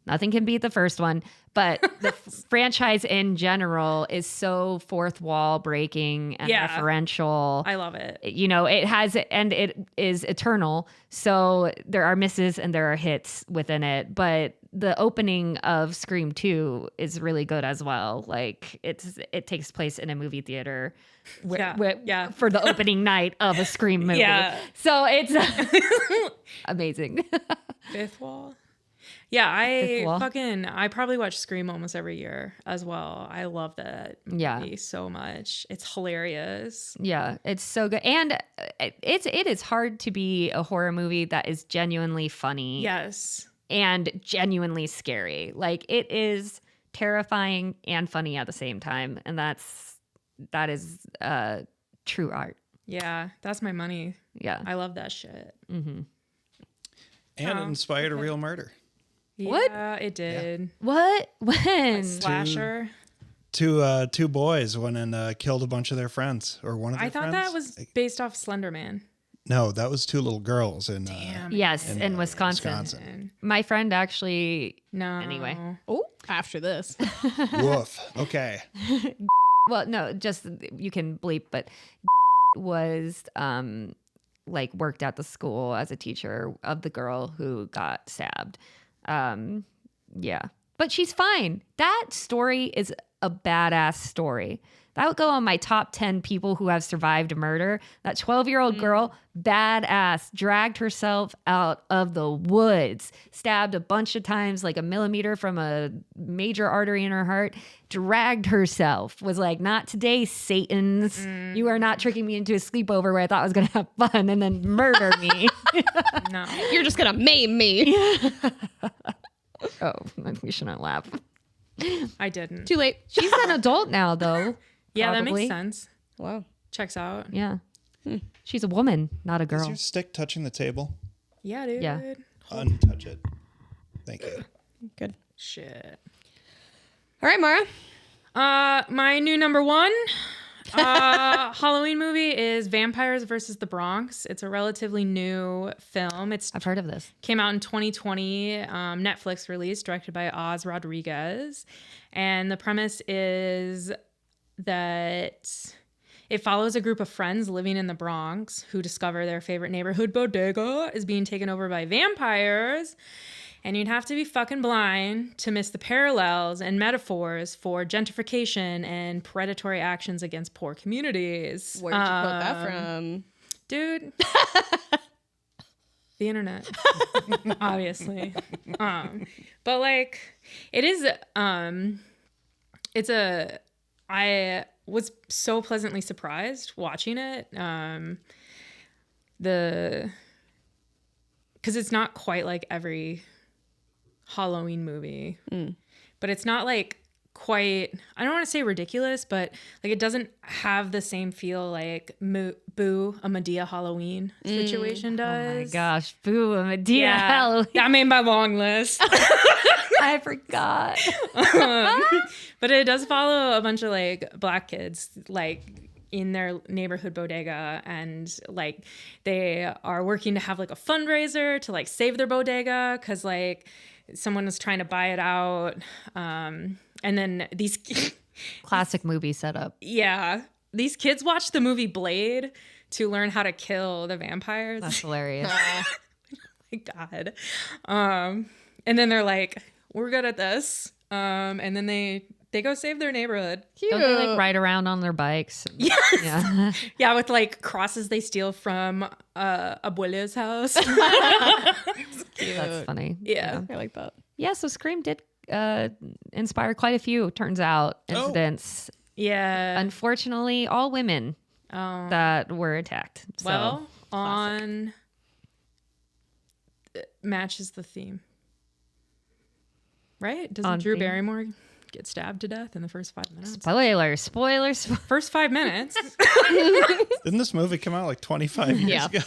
Nothing can beat the first one, but the franchise in general is so fourth wall breaking and Yeah. referential. I love it. You know, it has, and it is eternal. So there are misses and there are hits within it. But the opening of Scream 2 is really good as well. Like, it takes place in a movie theater Yeah. for the opening night of a Scream movie. Yeah. So it's amazing. Fifth wall. Yeah, cool. I probably watch Scream almost every year as well. I love that Yeah. movie so much. It's hilarious. Yeah, it's so good. And it is hard to be a horror movie that is genuinely funny Yes. and genuinely scary. Like it is terrifying and funny at the same time. And that is true art. Yeah, that's my money. Yeah. I love that shit. And it inspired a real murder. What? Yeah, it did. What? When? Slasher. Two boys went and killed a bunch of their friends, or one of their I thought friends. that was based off Slender Man. No, that was two little girls in Yes, in Wisconsin. My friend actually. No. Anyway. Oh, after this. Woof. Okay. Well, no, just you can bleep, but was like worked at the school as a teacher of the girl who got stabbed. Yeah, but she's fine. That story is a badass story. That would go on my top 10 people who have survived a murder. That 12-year-old girl, badass, dragged herself out of the woods, stabbed a bunch of times, like a millimeter from a major artery in her heart, dragged herself, was like, not today, Satans. You are not tricking me into a sleepover where I thought I was going to have fun, and then murder me. No. You're just going to maim me. Oh, we shouldn't laugh. I didn't. Too late. She's an adult now, though. Yeah, that probably. makes sense. Wow. Checks out. Yeah. She's a woman, not a Is girl. your stick touching the table? Yeah, dude. Yeah. Untouch it. Thank you. Good. Shit. All right, Mara. My new number one Halloween movie is Vampires versus the Bronx. It's a relatively new film. I've heard of this. Came out in 2020, Netflix release, directed by Oz Rodriguez. And the premise is that it follows a group of friends living in the Bronx who discover their favorite neighborhood bodega is being taken over by vampires. And you'd have to be fucking blind to miss the parallels and metaphors for gentrification and predatory actions against poor communities. Where'd you quote that from? Dude. The internet. Obviously. But like it is I was so pleasantly surprised watching it. Because it's not quite like every Halloween movie, but it's not like quite, I don't want to say ridiculous, but like it doesn't have the same feel like Boo, a Medea Halloween situation does. Oh my gosh. Boo, a Medea Yeah. Halloween. That made my long list. I forgot. But it does follow a bunch of like black kids like in their neighborhood bodega, and like they are working to have like a fundraiser to like save their bodega because like someone was trying to buy it out. And then these Classic movie setup. these kids watch the movie Blade to learn how to kill the vampires. That's hilarious. My God. And then they're like, we're good at this. And then they go save their neighborhood. Don't they like ride around on their bikes? Yes. Yeah. Yeah, with like crosses they steal from Abuela's house. That's funny. Yeah. I like that. Yeah, so Scream did inspire quite a few, turns out, incidents. Yeah. Unfortunately, all women that were attacked. So. Well, on matches the theme. Right? Doesn't On Drew theme. Barrymore get stabbed to death in the first 5 minutes? Spoilers. First 5 minutes. Didn't this movie come out like 25 years Yeah. ago?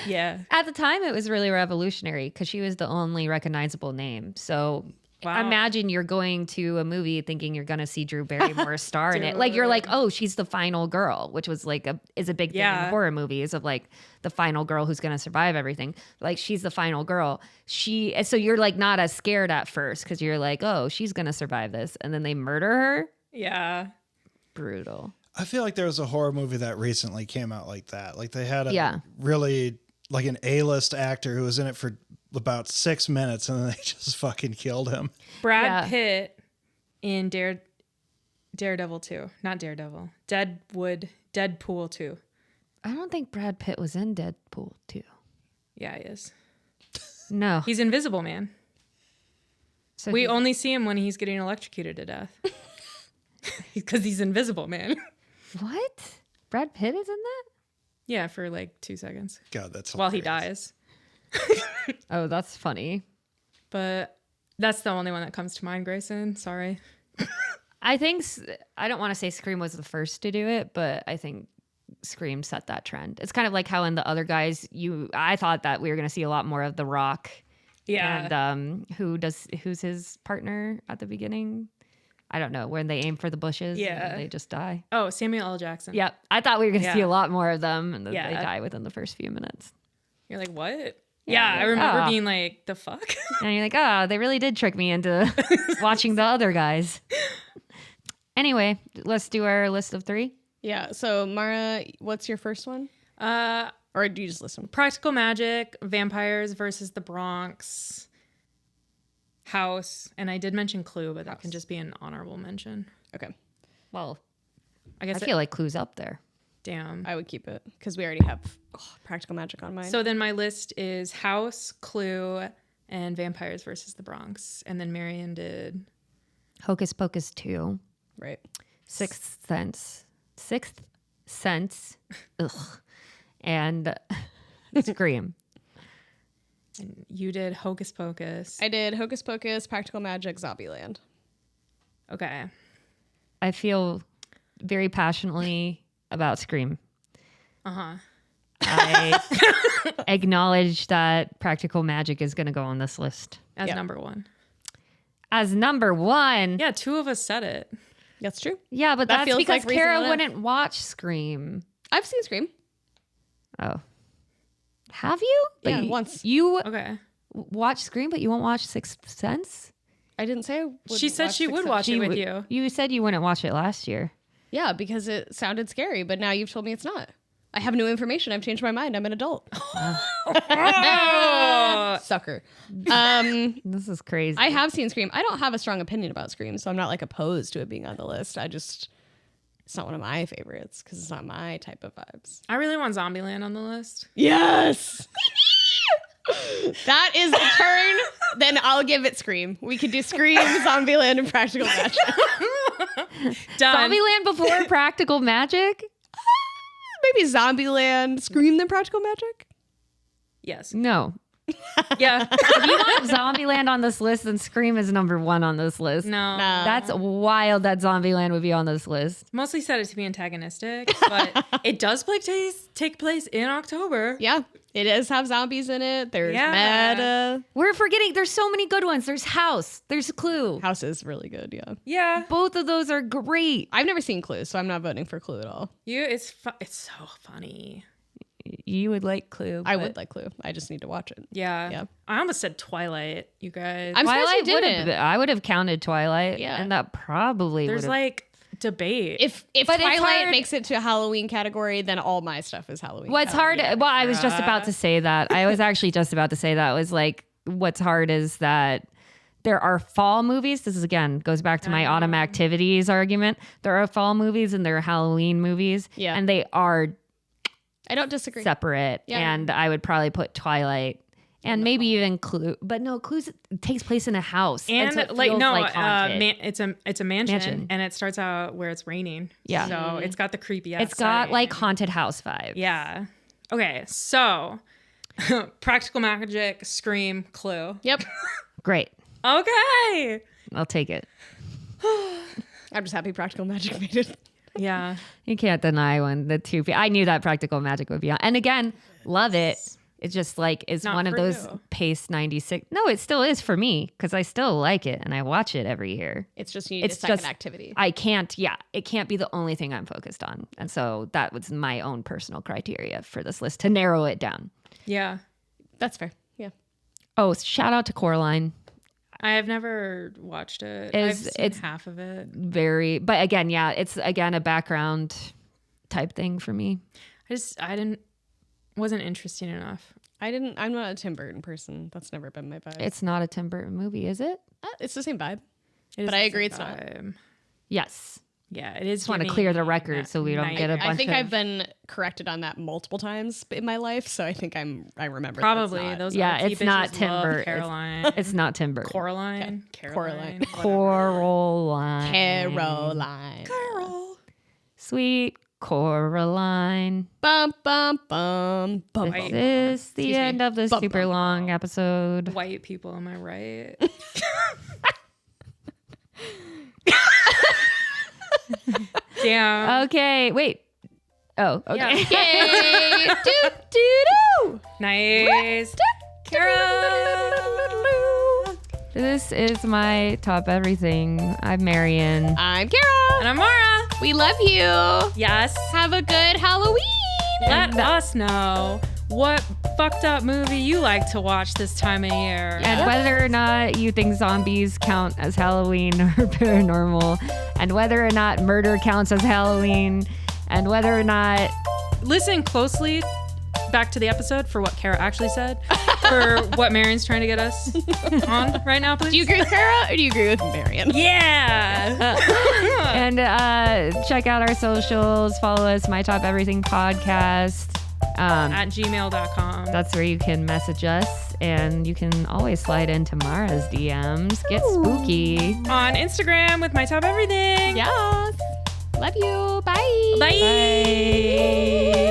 Yeah. At the time, it was really revolutionary because she was the only recognizable name. So Wow. imagine you're going to a movie thinking you're going to see Drew Barrymore star in it. Like you're like, oh, she's the final girl, which was like is a big thing Yeah. in horror movies of like the final girl who's going to survive everything. Like she's the final girl. So you're like not as scared at first because you're like, oh, she's going to survive this, and then they murder her. Yeah. Brutal. I feel like there was a horror movie that recently came out like that. Like they had a Yeah. really like an A-list actor who was in it for about 6 minutes and then they just fucking killed him. Brad Yeah. Pitt in Daredevil 2. Not Daredevil. Deadpool 2. I don't think Brad Pitt was in Deadpool 2. Yeah, he is. No. He's Invisible Man. So We only see him when he's getting electrocuted to death. Because he's Invisible Man. What? Brad Pitt is in that? Yeah, for like 2 seconds. God, that's While he hilarious. dies. Oh, that's funny. But that's the only one that comes to mind, Grayson. Sorry. I think I don't want to say Scream was the first to do it, but I think Scream set that trend. It's kind of like how in the other guys, I thought that we were going to see a lot more of The Rock. Yeah. And who's his partner at the beginning? I don't know, when they aim for the bushes and they just die. Oh, Samuel L. Jackson. Yep. I thought we were going to see Yeah. a lot more of them, and then Yeah. they die within the first few minutes. You're like, what? Yeah, I remember being like, the fuck? And you're like, oh, they really did trick me into watching the other guys. Anyway, let's do our list of 3. Yeah. So Mara, what's your first one? Or do you just listen? Practical Magic, Vampires versus the Bronx, House, and I did mention Clue, but that can just be an honorable mention. Okay. Well, I guess I feel like Clue's up there. damn. I would keep it because we already have Practical Magic on mine. So then my list is House, Clue, and Vampires versus the Bronx. And then Marion did Hocus Pocus 2. right. Sixth Sense. Ugh. And Scream. and you did Hocus Pocus. I did Hocus Pocus, Practical Magic, Zombieland. Okay. I feel very passionately about Scream. Uh-huh. I acknowledge that Practical Magic is going to go on this list. As Yep. number 1. As number 1. Yeah, 2 of us said it. That's true. Yeah, but That that's feels because like reasonable Kara enough. wouldn't watch Scream. I've seen Scream. Oh. Have you? Yeah, you, once. You Okay. watch Scream, but you won't watch Sixth Sense? I didn't say I would. She said she would watch it with you. You said you wouldn't watch it last year. Yeah, because it sounded scary, but now you've told me it's not. I have new information. I've changed my mind. I'm an adult. Sucker. This is crazy. I have seen Scream. I don't have a strong opinion about Scream, so I'm not like opposed to it being on the list. It's not one of my favorites because it's not my type of vibes. I really want Zombieland on the list. Yes. That is the turn. Then I'll give it Scream. We could do Scream, Zombieland, and Practical Magic. Done. Zombieland before Practical Magic? Maybe Zombieland, Scream, then Practical Magic. Yes. No. Yeah. If you want Zombieland on this list, then Scream is number 1 on this list. No. That's wild that Zombieland would be on this list. Mostly said it to be antagonistic, but it does take place in October. Yeah, it does have zombies in it. There's Yeah. meta. We're forgetting there's so many good ones. There's House. There's Clue. House is really good. Yeah, Yeah. Both of those are great. I've never seen Clue, so I'm not voting for Clue at all. It's so funny. You would like Clue. I but would like Clue. I just need to watch it. Yeah. Yeah. I almost said Twilight, you guys. I'm surprised you would didn't. have. I would have counted Twilight. Yeah. And that probably There's would have. like debate. If But it's Twilight hard- makes it to a Halloween category, then all my stuff is Halloween. What's hard? category. Well, I was just about to say that. I was actually just about to say that. Was like, what's hard is that there are fall movies. This is again goes back to my autumn activities argument. There are fall movies and there are Halloween movies. Yeah. And they are I don't disagree. separate. Yeah. And I would probably put Twilight and maybe even Clue. But no, Clue takes place in a house. and so it like feels no, like haunted. it's a mansion, Mansion. and it starts out where it's raining. Yeah. So it's got the creepy ass. It's got setting. like haunted house vibes. Yeah. Okay, so Practical Magic, Scream, Clue. Yep. Great. Okay. I'll take it. I'm just happy Practical Magic made it. Yeah. You can't deny when the two. I knew that Practical Magic would be on. And again, love it. It's just like it's Not one of for those you. pace 96. No, it still is for me because I still like it and I watch it every year. It's just you need It's a second just- activity. I can't. Yeah, it can't be the only thing I'm focused on. And so that was my own personal criteria for this list to narrow it down. Yeah. That's fair. Yeah. Oh, shout out to Coraline. I have never watched it. Is- I've seen it's- half of it. Very, but again, yeah, it's again a background type thing for me. Wasn't interesting enough. I'm not a Tim Burton person. That's never been my vibe. It's not a Tim Burton movie, is it? It's the same vibe. It is But I the agree same it's not. vibe. Yes. Yeah, it is. Just want to giving clear the that record so we don't get a night- bunch I think of... I've been corrected on that multiple times in my life, so I think I remember. Probably that's not. those. Yeah, OT it's not bitches Tim love Burton. Caroline. It's not Tim Burton. Coraline. Coraline. Caroline. Coraline. Carol. Sweet Coraline. Bum bum bum bum. This bum. is the Excuse me. end of this Bum, super bum, long episode. White people, am I right? Damn. Okay, wait. Oh, okay. Yeah. Yay! do do do. Nice. Carol. This is my top everything. I'm Marion. I'm Carol. And I'm Mara. We love you. Yes. Have a good Halloween. Let us know what fucked up movie you like to watch this time of year. And whether or not you think zombies count as Halloween or paranormal, and whether or not murder counts as Halloween, and whether or not... Listen closely back to the episode for what Kara actually said, for what Marion's trying to get us on right now, please. Do you agree with Carol or do you agree with Marion? Yeah. And check out our socials. Follow us, My Top Everything Podcast. At gmail.com. That's where you can message us, and you can always slide into Mara's DMs. Get spooky. On Instagram with My Top Everything. Yes. Love you. Bye. Bye.